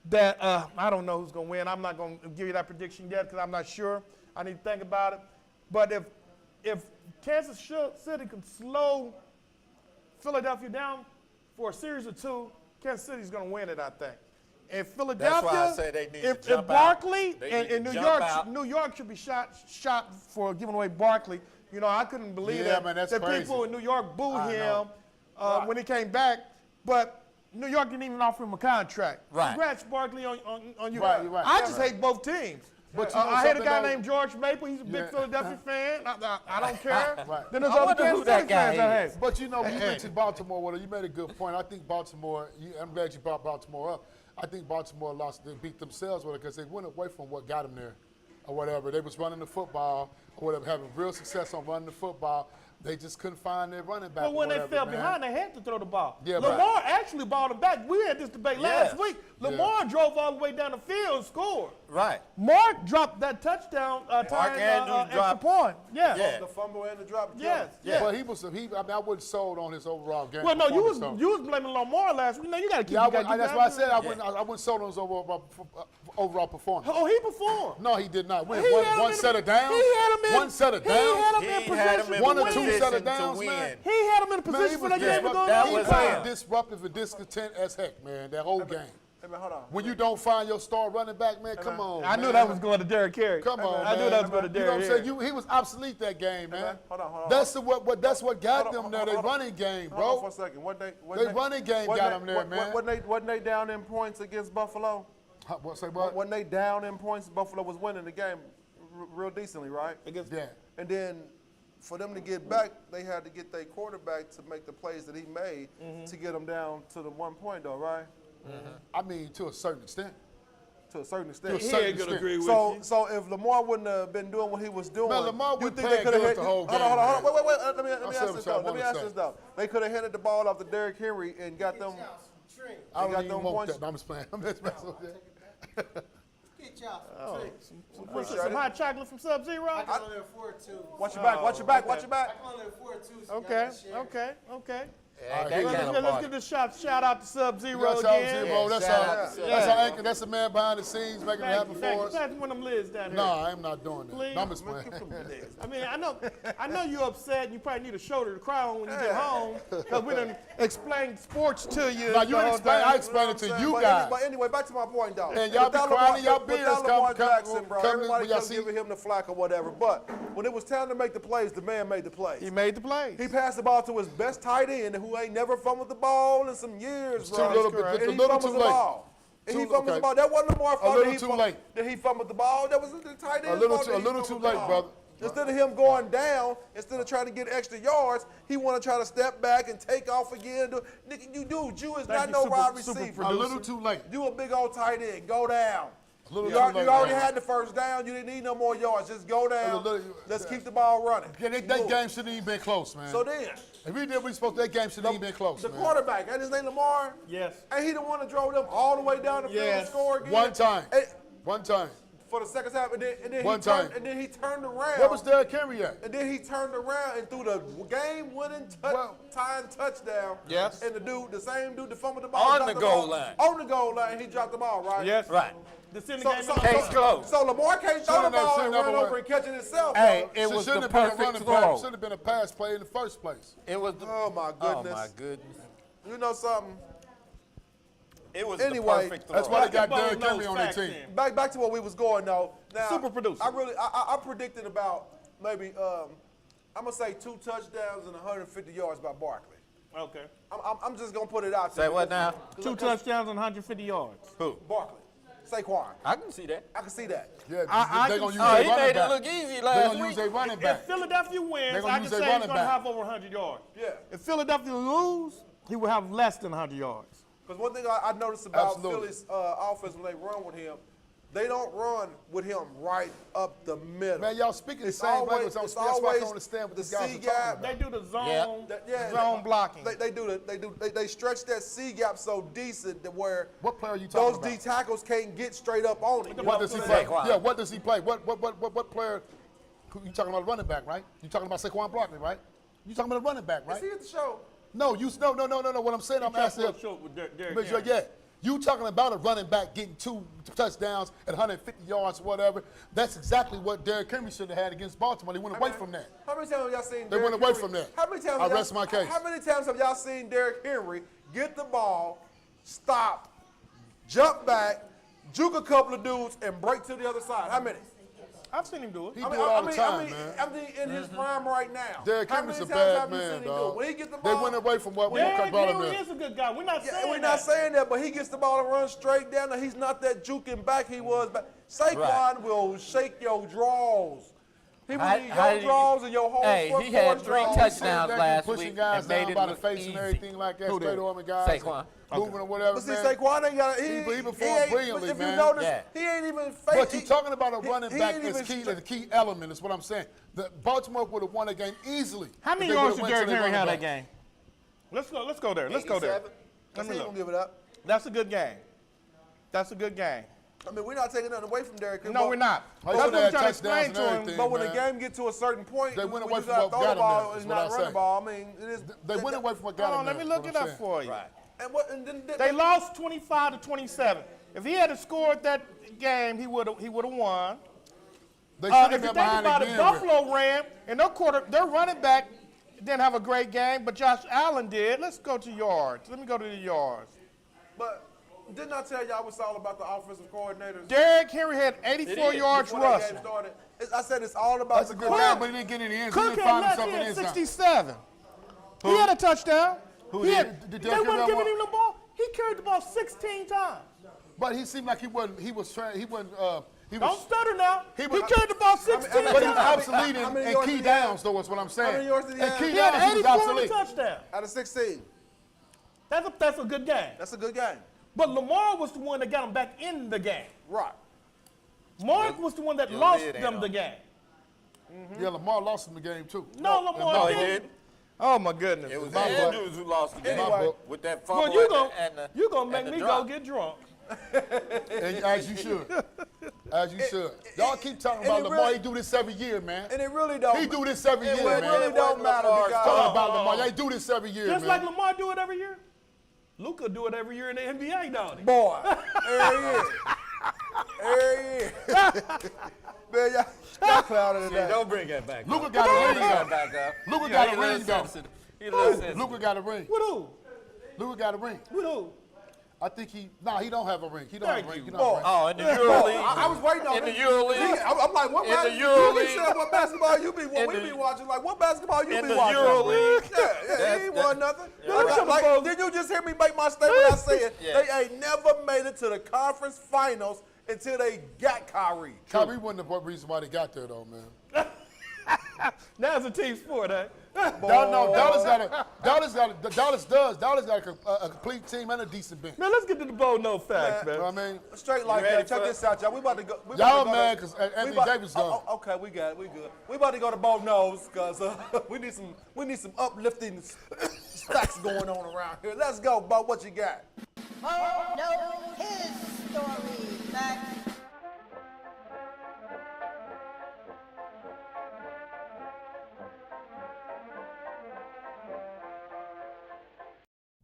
that I don't know who's going to win. I'm not going to give you that prediction yet because I'm not sure. I need to think about it. But if Kansas City can slow Philadelphia down for a series of 2, Kansas City's going to win it, I think. And Philadelphia, That's why I say they need to if jump out. Barkley They and need to New jump York, out. New York should be shot for giving away Barkley. You know, I couldn't believe Yeah, that, man, that's that crazy. people in New York booed I him know. when he came back. But New York didn't even offer him a contract. Right. Congrats, Barkley, on you. Right, you're right. I just hate both teams. But you know I hate a something, guy though? named George Maple. He's a big Yeah. Philadelphia fan. I don't care. Right. Then there's I other wonder who Kansas that City guy fans I is. hate. But you know, you mentioned Baltimore. Well, you made a good point. I think Baltimore. I'm glad you brought Baltimore up. I think Baltimore lost. They beat themselves with it because they went away from what got them there, or whatever. They was running the football, or whatever, having real success on running the football. They just couldn't find their running back. But when or they whatever, fell man. behind, they had to throw the ball. Yeah, Lamar actually balled them back. We had this debate last Yes. week. Lamar drove all the way down the field and scored. Right. Mark dropped that touchdown tying Andrews extra dropped- point. Yeah. Yeah. The fumble and the drop. Yes. Yeah. But he was. I mean, I wasn't sold on his overall game. Well, no, you performance, was blaming Lamar last week. No, you got to keep. Yeah, you gotta keep that's that why I up. said I wasn't sold on his overall performance. Oh, he performed. No, he did not. He had him One in- set of downs. He had him in. One set of He had downs. him in He had him position. in One or to two win. set of position downs, to man. win. He had him in a Man, position for the game to go that down. he was played him. disruptive and discontent as heck, man. That whole game. Hey, man, hold on. When you don't find your star running back, man, come on. I knew man. that was going to Derrick Carey. Come on, I man. knew that was going to You know what I'm Derrick saying? He was obsolete that game, man. man, hold on. That's what got them there. They Hold on. running game, Hold on for bro. a second. They running game got them there, man. Wasn't they down in points against Buffalo? Say what? Wasn't they down in points? Buffalo was winning the game real decently, right? Yeah. And then for them to get back, they had to get their quarterback to make the plays that he made to get them down to the 1 point, though, right? I mean, to a certain extent. To a certain extent. To a certain extent. So if Lamar wouldn't have been doing what he was doing, Man, Lamar you wouldn't think play they could have good hit the whole Hold game, on. man. Wait. Let me I'll ask say this what though. y'all Let me wanna ask say. this though. They could have handed the ball off to Derrick Henry and got them. I got don't even them want points. that. No, I'm just playing. I'm just messing with that. What's this, some hot chocolate from Sub-Zero? Watch your back. Watch your back. Watch your back. Okay. Yeah, All right, Let's give this shout out to Sub-Zero That's again. Sub-Zero. That's shout our out to that's our anchor. That's the man behind the scenes making it happen Thank for you. us. Pass one of them lids down here. No, I am not doing that. Please. No, I'm just playing. I mean, I know you're upset and you probably need a shoulder to cry on when you get home because we done explained sports to you. No, you the whole didn't explain. time. I explained it to you But guys. Anyway, back to my point, though. And y'all be Without crying in y'all Lamar- beers without Lamar come- Jackson, bro. come- Everybody when y'all kept see- giving him the flack or whatever. But when it was time to make the plays, the man made the plays. He made the plays. He passed the ball to his best tight end who ain't never fumbled the ball in some years, Too bro. little bit- And a he little fumbles too the late. ball. And he Too- fumbles okay. the ball. That wasn't Lamar fault little that too late. that he fumbled the ball. That was the tight end. A little too late, brother. Instead of him going down, instead of trying to get extra yards, he want to try to step back and take off again. Nigga, you is not you, no super- wide super receiver. A little too late. You a big old tight end. Go down. A little You too already late, already man. had the first down. You didn't need no more yards. Just go down. little- Let's keep the ball running. Yeah, that game shouldn't even been close, man. So then, If we did what we supposed to, that game shouldn't even been close, the man. quarterback, ain't his name Lamar? Yes. Ain't he the one that drove them all the way down the field Yes. and score again? One time. And- One time. for the second half, and then One he turned, time. and then he turned around. Where was Derrick Henry at? And then he turned around and threw the game-winning Well- tying touchdown. Yes. And the same dude that fumbled the ball, On dropped the ball. goal line. On the goal line, he dropped the ball, right? Yes. Right. The game Case closed. So Lamar can't throw the Should've ball never and run went. over and catch it himself. Hey, though. it was the Shouldn't have been a perfect running throw. back. Should have been a pass play in the first place. It was the, Oh my oh goodness. my goodness. You know something? It was Anyway, the perfect throw. That's why they got Basketball Derrick Henry knows on their facts team. then. Back to where we was going though. Now, Super producer. I predicted about maybe I'm gonna say 2 touchdowns and 150 yards by Barkley. Okay. I'm just gonna put it out Say there. what now? 2 touchdowns and 150 yards. Who? Barkley, Saquon. I can see that. I can see that. Yeah, I they're can going to see- use Oh, their he running made it back. look easy They're last going to use week. their running If back. Philadelphia They're wins, gonna I can use say their he's running going to back. have over 100 yards. Yeah. If Philadelphia lose, he will have less than 100 yards. Because one thing I noticed about Absolutely. Philly's offense when they run with him, they don't run with him right up the middle. Man, y'all speaking the It's same always- language. it's That's why I always don't understand what the these guys C are gap. talking They about. do the zone, Yeah, zone blocking. They stretch that C gap so decent that where What player are you talking those about? D tackles can't get straight up on him. What does he play? Saquon. Yeah, what does he play? What player? You talking about a running back, right? You talking about Saquon Barkley, right? You talking about a running back, Is right? he at the show? No. What I'm saying, I'm asking. Short with Derrick But Henry. yeah, you talking about a running back getting 2 touchdowns at 150 yards, whatever. That's exactly what Derrick Henry should have had against Baltimore. They went away from that. How many times have y'all seen They Derrick went away Henry? from that. How many times I have y'all- rest my case. How many times have y'all seen Derrick Henry get the ball, stop, jump back, juke a couple of dudes, and break to the other side? How many? I've seen him do it. He do it all the time, man. I mean, in his prime right now. Derrick How Henry's many a times bad have you man, seen him do it? dog. When he get the They ball, went away from what we Derrick brought him Henry there. is a good guy. We're not yeah, saying we're that. not saying that, but he gets the ball and runs straight down. And he's not that juking back he was back. Saquon Right. will shake your draws. He will How- need how your did he- draws and your whole Hey, front he had four 3 draws. touchdowns Back last pushing week guys and made down it by the look face easy. and everything like that. Who Straight did? arm guys. Saquon. Moving or whatever, But see, man. Saquon ain't got. He performed ain't- brilliantly, if man. you notice, Yeah. he ain't even. But you're talking about a he- running he back ain't that's even key, stra- the key element is what I'm saying. The Baltimore would have won the game easily. How if many they yards would've did went to Derrick their Henry have running that back. game? Let's go there. Let's go there. 87? Let He me ain't look. gonna give it up. That's a good game. That's a good game. I mean, we're not taking nothing away from Derrick Henry. No, but- we're not. Oh, That's yeah, what they I'm had trying to touchdowns explain and to him. everything. But when man. the game get to a certain point, They went when away you from gotta what throw got the him ball there, and is not what I run the say. ball. I mean, it is. They went away from what got Hold him on, let there, me is look what it I'm up saying. for you. Right. And then They lost 25 to 27. If he had scored that game, he would have won. They If should you have think been behind about it, again. Buffalo ran, and their running back didn't have a great game, but Josh Allen did. Let's go to yards. Let me go to the yards. But didn't I tell y'all it's all about the offensive coordinators? Derrick Henry had 84 yards Before that rushing. game started? I said it's all about That's a the good coordinators. game, but he didn't get in the end. Zone. He Cook didn't had find less, himself he in the had end zone. 67. He had a touchdown. Who He did? had- Did They Derrick weren't Henry giving have him the ball. He carried the ball 16 times. But he seemed like he wasn't. He was trying. He wasn't. He Don't was. stutter now. He He was- carried the ball 16 But he was times. obsolete how many in yards key did he have? downs, though. Is what I'm saying. many yards did he In have? key He had downs, he was 84 and a obsolete. touchdown. Out of 16. That's a good game. That's a good game. But Lamar was the one that got him back in the game. Right. Mark was the one that your lost lid ain't them on. the game. Yeah, Lamar lost in the game too. No, Lamar No, he didn't. didn't. Oh my goodness. It was my book. Andrews who lost the game Anyway. with that fumble Well, you gonna and the, you gonna make and the me drop. go get drunk. And as you should. As you should. Y'all keep talking and about it Lamar. really- He do this every year, man. And it really don't. He do this every year, It man. really don't matter Lamar's because Talking about Lamar. They do this every year, Just man. like Lamar do it every year. Luka do it every year in the NBA, don't he? boy, every year. Every year. Man, y'all clouded See, today. don't bring that back Luka up. got a Don't ring, bring that though. back up. Luka You got know, a he ring, little though. sensitive. He little sensitive. Luka got a ring. With who? Luka got a ring. With who? I think he. Nah, he don't have a ring. He don't have a Thank ring. you. He don't have a ring. Oh, in the EuroLeague. I was waiting on In the it. EuroLeague. See, I'm like, what In the basketball? You EuroLeague. be saying what basketball you be In we the- be watching. Like, what basketball you in be the watching? EuroLeague. Yeah, he ain't won nothing. Come Like, on. did you just hear me make my statement? I said Yeah. they ain't never made it to the conference finals until they got Kyrie. Kyrie wasn't the reason why they got there, though, man. Now it's a team sport, eh? Dallas got a complete team and a decent bench. Man, let's get to the bold no facts, You man. know what I mean? Straight like ready that. Check for this out, y'all. We about to go. we Y'all about to go mad to- 'cause we Anthony about- Davis gone. Okay, we got it. We good. We about to go to both nose because we need some uplifting stacks going on around here. Let's go, Bo. What you got? Oh, no, his story. Back.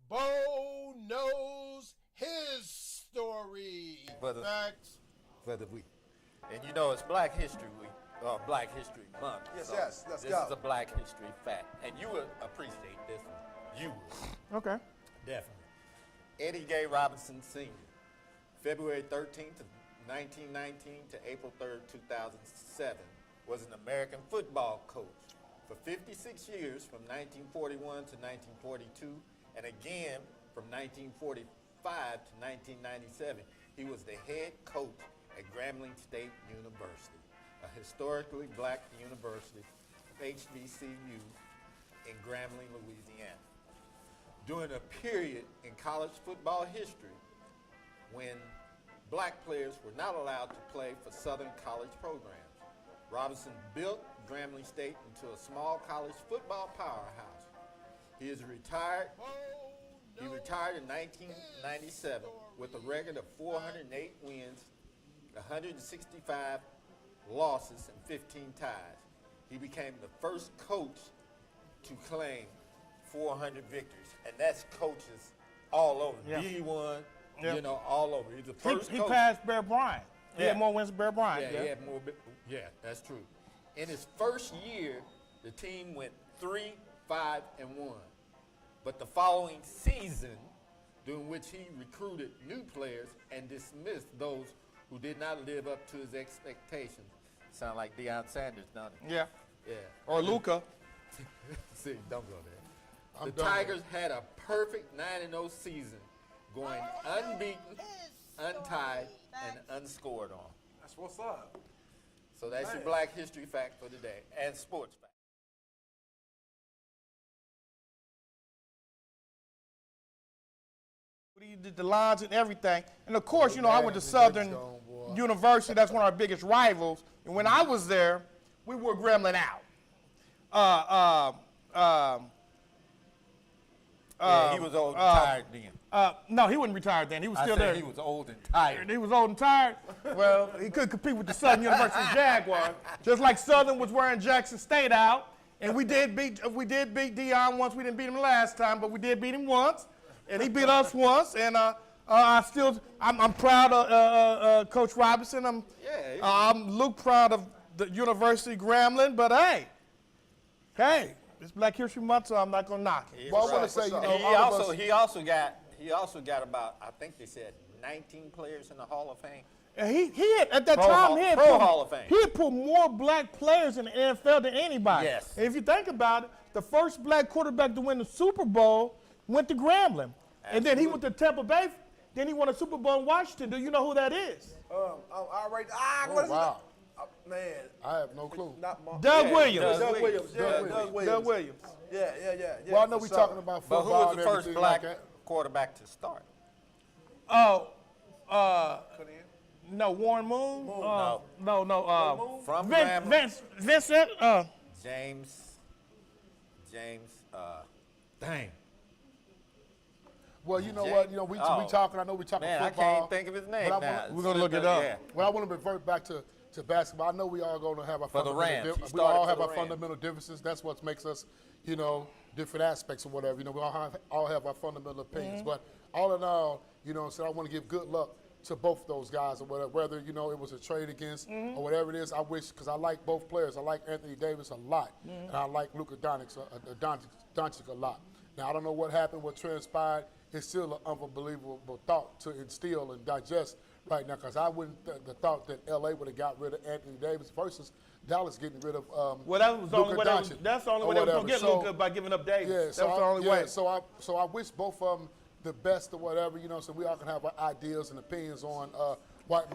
Bo knows his story. For the- Facts. For the week. And you know it's Black History Week, or Black History Month. Yes, yes, let's this go. is a Black History fact. And you would appreciate this one. You would. Okay. Definitely. Eddie Gay Robinson Sr., February 13th of 1919 to April 3rd, 2007, was an American football coach for 56 years from 1941 to 1942, and again from 1945 to 1997. He was the head coach at Grambling State University, a historically black university, HBCU, in Grambling, Louisiana. During a period in college football history when black players were not allowed to play for Southern college programs, Robinson built Grambling State into a small college football powerhouse. He is retired. He retired in 1997 with a record of 408 wins, 165 losses, and 15 ties. He became the first coach to claim 400 victories, and that's coaches all over. Yeah. D1, Yeah. you know, all over. He's the first He coach. passed Bear Bryant. He Yeah. had more wins than Bear Bryant. Yeah, he had more. Yeah, that's true. In his first year, the team went 3-5-1. But the following season, during which he recruited new players and dismissed those who did not live up to his expectations. Sound like Deion Sanders, don't it? Yeah. Yeah. Or Luca. See, don't go there. I'm The done. Tigers had a perfect 9-0 season, going unbeaten, untied, and unscored on. That's what's up. So that's your Man. Black History fact for today, and sports fact. He did the lines and everything. And of course, you know, I went to Southern University. That's one of our biggest rivals. And when I was there, we were Gremlin out. Yeah, he was old and tired then. No, he wasn't retired then. He was I still said there. he was old and tired. He was old and tired. Well, he couldn't compete with the Southern University Jaguars. Just like Southern was wearing Jackson State out. And we did beat Deion once. We didn't beat him last time, but we did beat him once. And he beat us once. And I'm proud of Coach Robinson. I'm Luke proud of the University Grambling. But hey, it's Black History Month, so I'm not gonna knock it. Well, I want to say, you know, He all of us, he also got about, I think they said 19 players in the Hall of Fame. And he had, at that Pro time, Hall- he had Pro put, Hall of Fame. he had put more black players in the NFL than anybody. Yes. And if you think about it, the first black quarterback to win the Super Bowl went to Grambling. And then he went to Tampa Bay Then he won a Super Bowl in Washington. Do you know who that is? Oh, wow. Man, I have no clue. not Mark. Doug Williams. Doug Williams. Yeah, Doug Doug Williams. Doug Williams. Yeah. Well, I know for we're sure. talking about But football who was the and first everything black like that. quarterback to start? Oh, Cut in. no, Warren Moon. No. No. From Grambling, Vincent. James, dang. Well, you know James- what? You know, we oh. talking. I know we talking Man, I football. can't think of his name but I now. wanna- We're gonna look it up. Yeah. Well, I want to revert back to basketball. I know we all going to have our For the fundamental Rams. He we started all for have the our Rams. fundamental differences. That's what makes us, you know, different aspects or whatever. You know, we all have our fundamental opinions. But all in all, you know, so I want to give good luck to both of those guys or whatever. Whether, you know, it was a trade against or whatever it is, I wish, because I like both players. I like Anthony Davis a lot, and I like Luka Doncic a lot. Now, I don't know what happened, what transpired. It's still an unbelievable thought to instill and digest right now, because I wouldn't the thought that L.A. would have got rid of Anthony Davis versus Dallas getting rid of Well, that was the only way. Luka Doncic That's the only or way they were whatever. gonna get So- Luka, by giving up Davis. Yeah, That's the only way. So I wish both of them the best or whatever, you know, so we all can have our ideas and opinions on what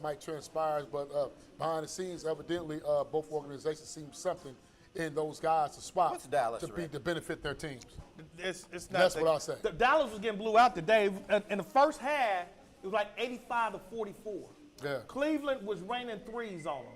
might transpire. But behind the scenes, evidently, both organizations see something in those guys to swap What's Dallas to record? benefit their teams. It's not. That's what I say. Dallas was getting blew out today. In the first half, it was like 85-44. Yeah. Cleveland was raining threes on them.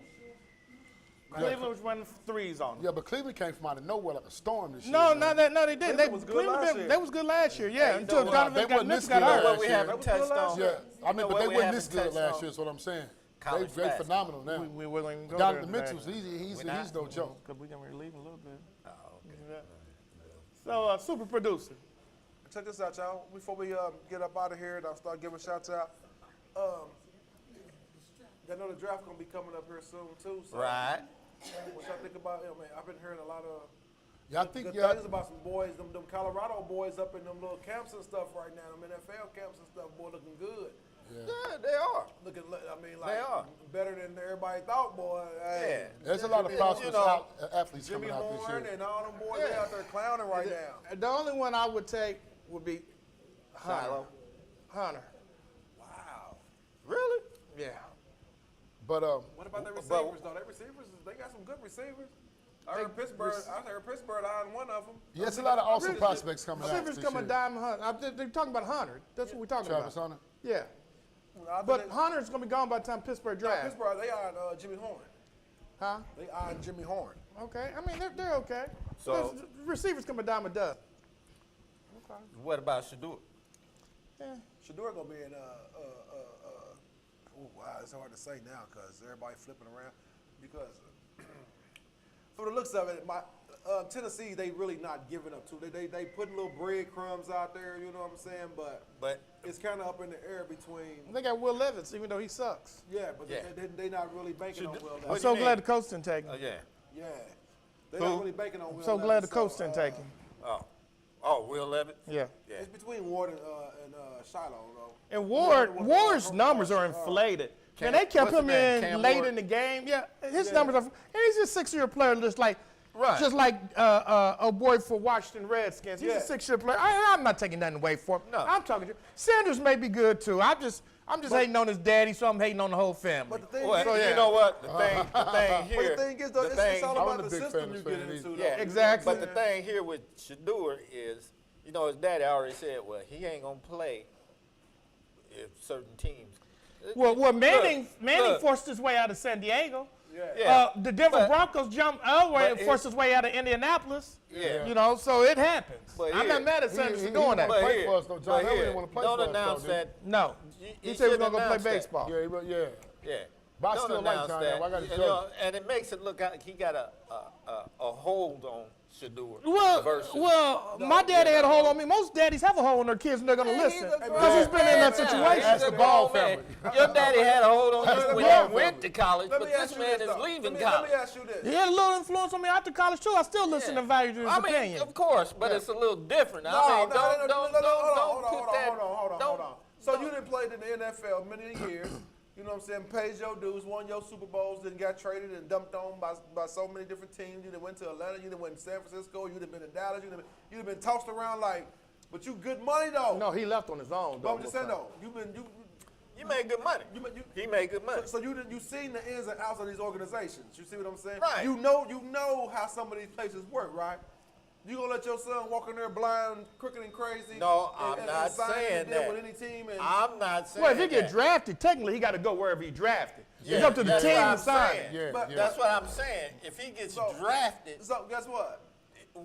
Cleveland was running threes on them. Yeah, but Cleveland came from out of nowhere like a storm this year. No, man. they didn't. They Cleveland was good last year. They was good last year. Yeah, you until know what? Donovan They got wasn't Mitchell this got good hurt. last What we year. haven't That was good touched last on. Yeah, I mean, know but what they we weren't haven't this good touched last on? year. Is what I'm saying. College They basketball. phenomenal now. We weren't even go Donovan there today. Mitchell's he's We're not? no joke. Because we're going to leave a little bit. Oh, okay. So, super producer. Check this out, y'all. Before we get up out of here and I'll start giving shouts out. I know the draft gonna be coming up here soon too. So Right. what y'all think about? Man, I've been hearing a lot of Yeah, I think good yeah. things about some boys, them Colorado boys up in them little camps and stuff right now. Them NFL camps and stuff, boy, looking good. Yeah, they are. Looking, I mean, They like are. better than everybody thought, boy. Hey, There's a lot of prosperous athletes Jimmy coming out this Horn year. and all them boys they out there clowning right now. The only one I would take would be Shiloh. Hunter. Wow. Really? Yeah. But What about the receivers though? They receivers, they got some good receivers. I heard Pittsburgh eyeing one of them. yeah, it's a lot of awesome prospects coming out Receivers this coming year. Diamond Hunter. They're talking about Hunter. That's what we're talking Travis about. Hunter. Yeah. But Hunter's going to be gone by the time Pittsburgh draft. Pittsburgh, they eyeing Jimmy Horn. Huh? They eyeing Jimmy Horn. Okay. I mean, they're okay. So- Receivers come a dime a dozen. What about Shador? Yeah. Shador gonna be in wow, it's hard to say now because everybody flipping around. Because for the looks of it, my Tennessee, they really not giving up too. They putting little breadcrumbs out there, you know what I'm saying? But it's kind of up in the air between. They got Will Levis, even though he sucks. Yeah, but Yeah. They not really banking on Will. I'm What so you glad mean? the coach didn't take him. Oh, yeah. Yeah, they not really banking on Will. So glad the Levis, coach didn't take him. Oh, Will Levitt? Yeah. Yeah. It's between Ward and Shiloh, though. And Ward's Ward's numbers are inflated. Man, they kept what's him his name? in Cam late Ward? in the game. Yeah, his numbers are. And he's a 6-year player, just like Right. a boy for Washington Redskins. He's Yeah. a 6-year player. I'm not taking nothing away from him. No. I'm talking to you. Sanders may be good too. I'm just hating on his daddy, so I'm hating on the whole family. But the thing Well, is, you know what? The thing here. but the thing is, though, it's all I about wasn't the a big system fan you of get Sanders into. Yeah, though. exactly. But the thing here with Shador is, you know, his daddy already said, well, he ain't gonna play if certain teams. Well, Manning look. forced his way out of San Diego. Yeah. The Denver But- Broncos jumped Elway and but forced his way out of Indianapolis. Yeah. You know, so it happens. But I'm here- not mad at Sanders for he doing that. wanna play here- for us, though. John Elway didn't wanna play don't for us, announce though, did that. No. He said he was going to go play announced that. baseball. Yeah, yeah. Yeah. But I Don't still like announce John that. Elway. I got his You jersey. know, and it makes it look like he got a hold on Shador. versus- My daddy had a hold on me. Most daddies have a hold on their kids and they're going to listen because he's been in that situation. That's the Ball family. Your daddy had a hold on you when Yeah. you went to college, Let but me this ask you man this, is though. leaving Let college. me ask you this. He had a little influence on me after college too. I still listen and value his I mean, opinion. of course, but it's a little different. I mean, don't put that. Hold on. So you didn't play in the NFL many years. You know what I'm saying? Paid your dues, won your Super Bowls, then got traded and dumped on by so many different teams. You done went to Atlanta, you done went to San Francisco, you done been to Dallas, you done been tossed around like But you good money though. No, he left on his own. But Though, I'm just saying though, You made good money. He made good money. So you seen the ins and outs of these organizations. You see what I'm saying? Right. You know how some of these places work, right? You gonna let your son walk in there blind, crooked and crazy? No, and I'm not sign saying a deal that. with any team and I'm not saying Well, if he get that. drafted, technically he got to go wherever he drafted. Yeah, It's up to the that's team what to I'm sign. saying. Yeah, But yeah. That's what I'm saying. If he gets drafted, So guess what? when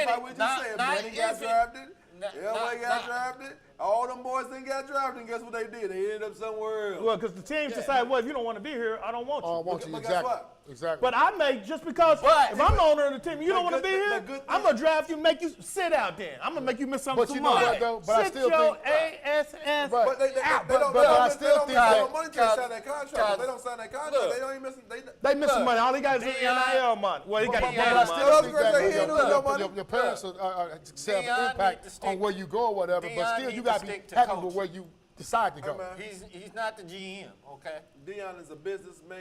Like we just said, Manny got drafted. Elway got drafted. All them boys didn't get drafted. And guess what they did? They ended up somewhere else. Well, because the teams decide, well, if you don't want to be here, I don't want you. Oh, I want you. But guess Exactly. what? Exactly. But I may, just because But- if I'm the owner of the team, you don't but want to be good- here, but good I'm going to draft you, make you sit out then. I'm going to make you miss something But you know what, though? But I Sit still your think- ASS But- But they out. don't I still think have that- money to sign that contract. If they don't sign that contract, Look. they don't even miss. They missing Look, money. All they got is NIL money. Well, he got but the I game But I money. still Well, think I was that gonna say he ain't losing no money. your parents have Deion impact need to stick- on where you go or whatever, but Deion still need you to got to be stick to happy coaching. with where you decide to go. man. he's not the GM, okay? Dion is a businessman.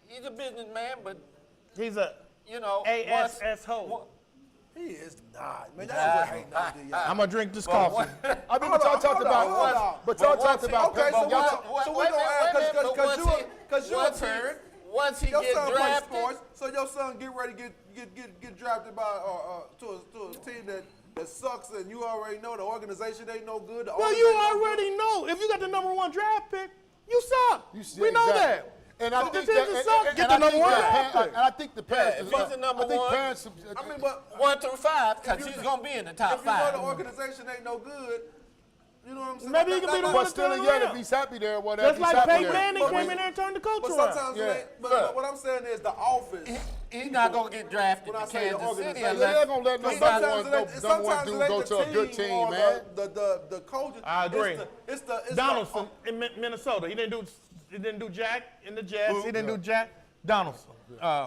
He's a businessman, but He's a you know, ASS hoe. He is not, man. That's what hating on Dion. I'm going to drink this coffee. I mean, but y'all talked about, but y'all talked about, Okay, so y'all we gonna ask because you're a parent. Once he Your gets son plays drafted, sports, so your son get ready to get drafted by to a team that sucks, and you already know the organization ain't no good. The Well, owners you ain't no good. already know. If you got the #1 draft pick, you suck. see, We know exactly. that. And I So think the teams that suck, and get I the think #1 that- draft pick. and I think the parents. if he's the number I think one- parents. I mean, but 1 through 5, because If you- he's gonna be in the top if you know 5. the organization ain't no good, you know what I'm saying? Maybe he can be the one But to still, turn again, if around. he's happy there, whatever. Just he's like happy Peyton there. Manning But came we- in there and turned the coach But around. sometimes Yeah. it ain't. But what I'm saying is the office. He's not gonna get drafted When I to say the Kansas City organization, unless They're gonna let But number sometimes one it go, ain't- number one sometimes dude it ain't go the to a good team team, or man. The coaches. I agree. It's the Donaldson in Minnesota. He didn't do Jack in the Jets. He didn't do Jack Donaldson.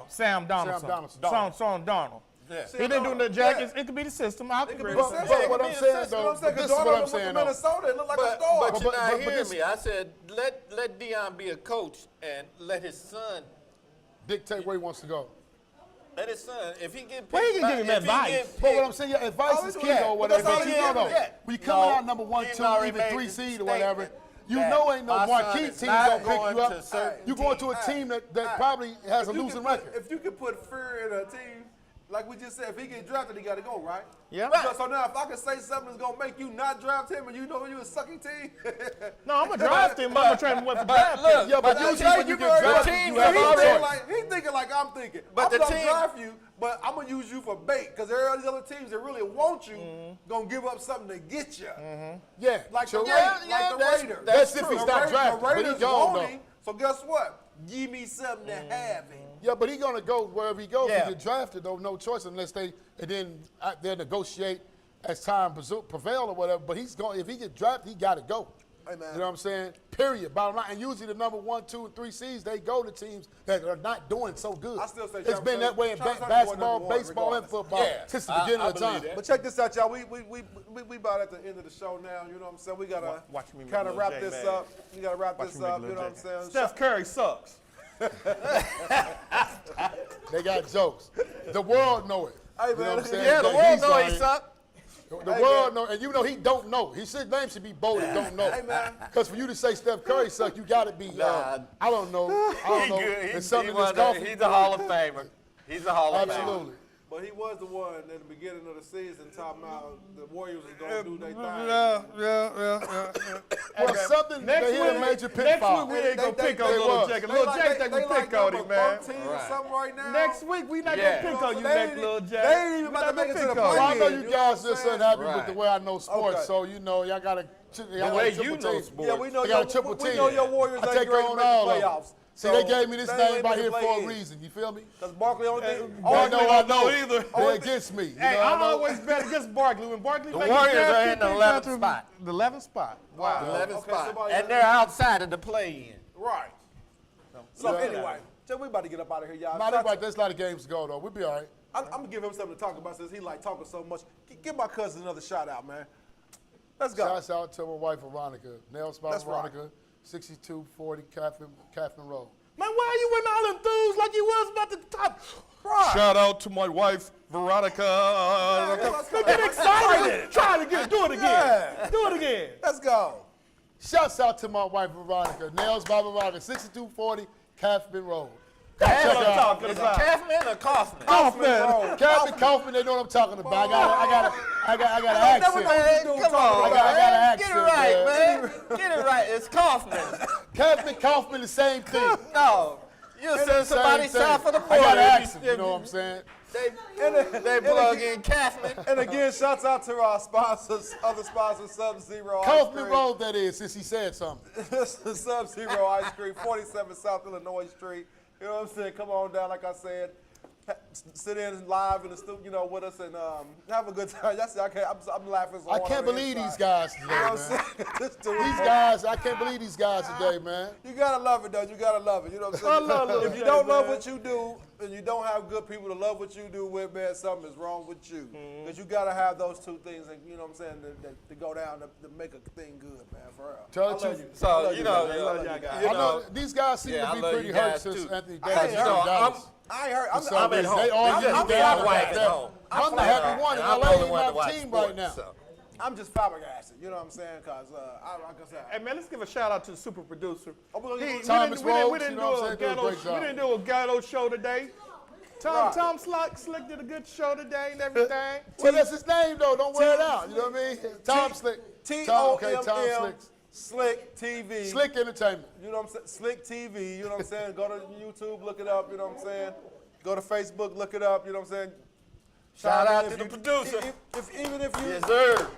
Sam Donaldson. Donaldson. Son Donald. Yeah. He didn't do the Jackets. It could be the system. I It could agree. be the But system. what I'm saying though, but this is what I'm saying though. Minnesota, it looked like a But, star. but you're not but hearing this- me. I said let Dion be a coach and let his son. Dictate where he wants to go. Let his son, if he get picked, Well, he can give him if he advice. get But what picked- I'm saying, yeah, advice Oh, is it's key yeah, or but whatever. that's all But he you know gave though, him. Yeah. when you coming No, out number 1, he's 2, already even made 3 the seed or whatever, statement you that know ain't no my son marquee is team not gonna pick going you to up. certain You going to a teams. team that probably has a If you losing can put- record. If you can put fear in a team, like we just said, if he get drafted, he got to go, right? Yeah. So now, if I can say something that's gonna make you not draft him, and you know you a sucky team, No, I'm going to draft him, but I'm going to trade him with the But draft look, pick. Yeah, but the usually when you get drafted, team you have is a already- choice. he's thinking like I'm thinking. But I'm the gonna team- draft you, but I'm gonna use you for bait because there are these other teams that really want you, gonna give up something to get you. Yeah, Like the, true. Raiders. That's if he's not drafted, The but he Raiders gone want though. him, so guess what? Give me something to have him. Yeah, but he gonna go wherever he goes. Yeah. If he get drafted, though, no choice unless they negotiate as time prevail or whatever. But he's going. If he get drafted, he got to go. Hey, man. You know what I'm saying? Period. Bottom line. And usually the number 1, 2, and 3 seeds, they go to teams that are not doing so good. I still say it's Travis been that way in Travis Hunter basketball, going number one baseball, and regardless. football Yeah, since the I beginning of believe time. that. But check this out, y'all. We about at the end of the show now. You know what I'm saying? We gotta Watch me make kind of Lil wrap J this mad. up. We gotta wrap Watch this me make up. Lil You know what I'm J. saying? Steph Curry sucks. They got jokes. The world know it. Hey, You know man. what I'm saying? Yeah, the That world he's know he lying. suck. The world know, and you know he don't know. His name should be Bodie don't know. Hey, man. Because for you to say Steph Curry suck, you got to be. Nah. I don't know. I don't know. It's something in this coffee. He's a Hall of Famer. He's a Hall of Famer. Absolutely. But he was the one at the beginning of the season talking about the Warriors was gonna do their thing. Well, something Next they hit a week, major next pitfall. week we ain't gonna pick on they Lil was. J. Lil J think we pick on him, man. 13 or something right now. Next week we not Yeah. gonna pick on you, They next ain't- Lil they J. ain't even We about to not make it gonna to the pick on Well, I you. know You you know guys what I'm just unhappy saying? with the way I know sports, Okay. so you know y'all got to. The way you know sports. Yeah, we know They got a your, triple we team. know your Warriors I ain't take ready to on make all the of them. playoffs. See, they gave me this they name ain't right made here the for a play-in. reason. You feel me? Because Barkley only thing. They only know thing I they know either. They're against me. You Hey, know, I I know. always bet against Barkley. When Barkley The make his Warriors draft are in pick, the they 11th got to- spot. The 11th spot. Wow. 11th Okay, spot. somebody- And they're outside of the play-in. Right. So Yeah. anyway, so we about to get up out of here, y'all. Not everybody. There's a lot of games to go though. We'll be all right. I'm gonna give him something to talk about since he like talking so much. Give my cousin another shout out, man. Let's go. Shouts out to my wife Veronica. Nail spot That's right. Veronica, 6240 Catherine Road. Man, why are you wearing all them dudes like you was about to top? Right. Shout out to my wife, Veronica. Get excited. Try it again. Do it again. Yeah. Do it again. Let's go. Shouts out to my wife, Veronica. Nails by Veronica, 6240 Kaufman Road. That's Check what her I'm out. talking Is it about. Kaufman or Kaufman? Kaufman. Captain Kaufman, they know what I'm talking about. I got an accent. Man, come on, I got an man. Get it accent, right, man. man. Get it right. It's Kaufman. Captain Kaufman, the same thing. No. You send somebody Same south thing. of the I border. got an if accent, you- you know what I'm saying? They plug in Kaufman. And again, shouts out to our sponsors, other sponsors, Sub-Zero Ice Kaufman Cream. Road, that is, since he said something. Sub-Zero Ice Cream, 47 South Illinois Street. You know what I'm saying? Come on down, like I said. Sit in live in the studio, you know, with us and have a good time. That's I'm laughing so I hard can't on the believe inside. these guys today, You know what I'm man. saying? This dude, These guys, I can't believe these guys today, man. you gotta love it, though. You gotta love it. You know what I'm saying? I love it. If you don't love what you do and you don't have good people to love what you do with, man, something is wrong with you. Because you gotta have those two things, and you know what I'm saying, to go down to make a thing good, man, for real. Tell I the love truth. you. So, I love you man. know, I love you guys. you I know, know these guys seem yeah, to I be love pretty you hurt guys, since too. Anthony I Davis ain't went hurt. Dallas. I ain't heard. For some I'm at reason. home. They arguing I'm together flat like white at that. home. I'm the happy one, and I'm LA the only ain't one to have a watch team sports, right now. so. I'm just flabbergasted. You know what I'm saying? Cause like I said, Hey, man, let's give a shout out to the super producer. Oh, we're gonna give him- Thomas Rhodes, we didn't you know what do I'm a saying? Doing a ghetto. great job. We didn't do a ghetto show today. Tom Slick did a good show today and everything. Well, that's his name, though. Don't wear it out. You know what I mean? Tom Slick. Tom T-O-M-M, Slick. Slick TV. Slick Entertainment. You know what I'm saying? Slick TV. You know what I'm saying? Go to YouTube, look it up. You know what I'm saying? Go to Facebook, look it up. You know what I'm saying? Shout out if to the you- producer. Even if you Yes, sir.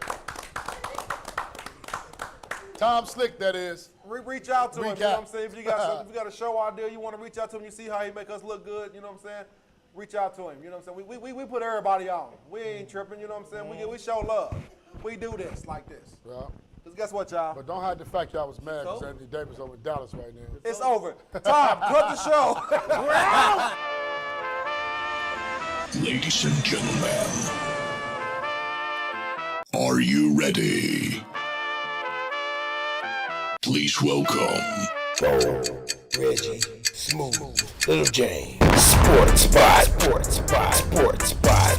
Tom Slick, that is. reach out to him, you know Recap. what I'm saying? If you got a show idea, you want to reach out to him, you see how he make us look good, you know what I'm saying? Reach out to him, you know what I'm saying? We put everybody on. We ain't tripping, you know what I'm saying? We show love. We do this like this. Yeah. Because guess what, y'all? But don't hide the fact y'all was mad because Anthony Davis over in Dallas right now. It's over. Tom, cut the show. Ladies and gentlemen, are you ready? Please welcome Bo, Reggie, Smooth, Little James. Sports Spot. Sports Spot. Sports Spot.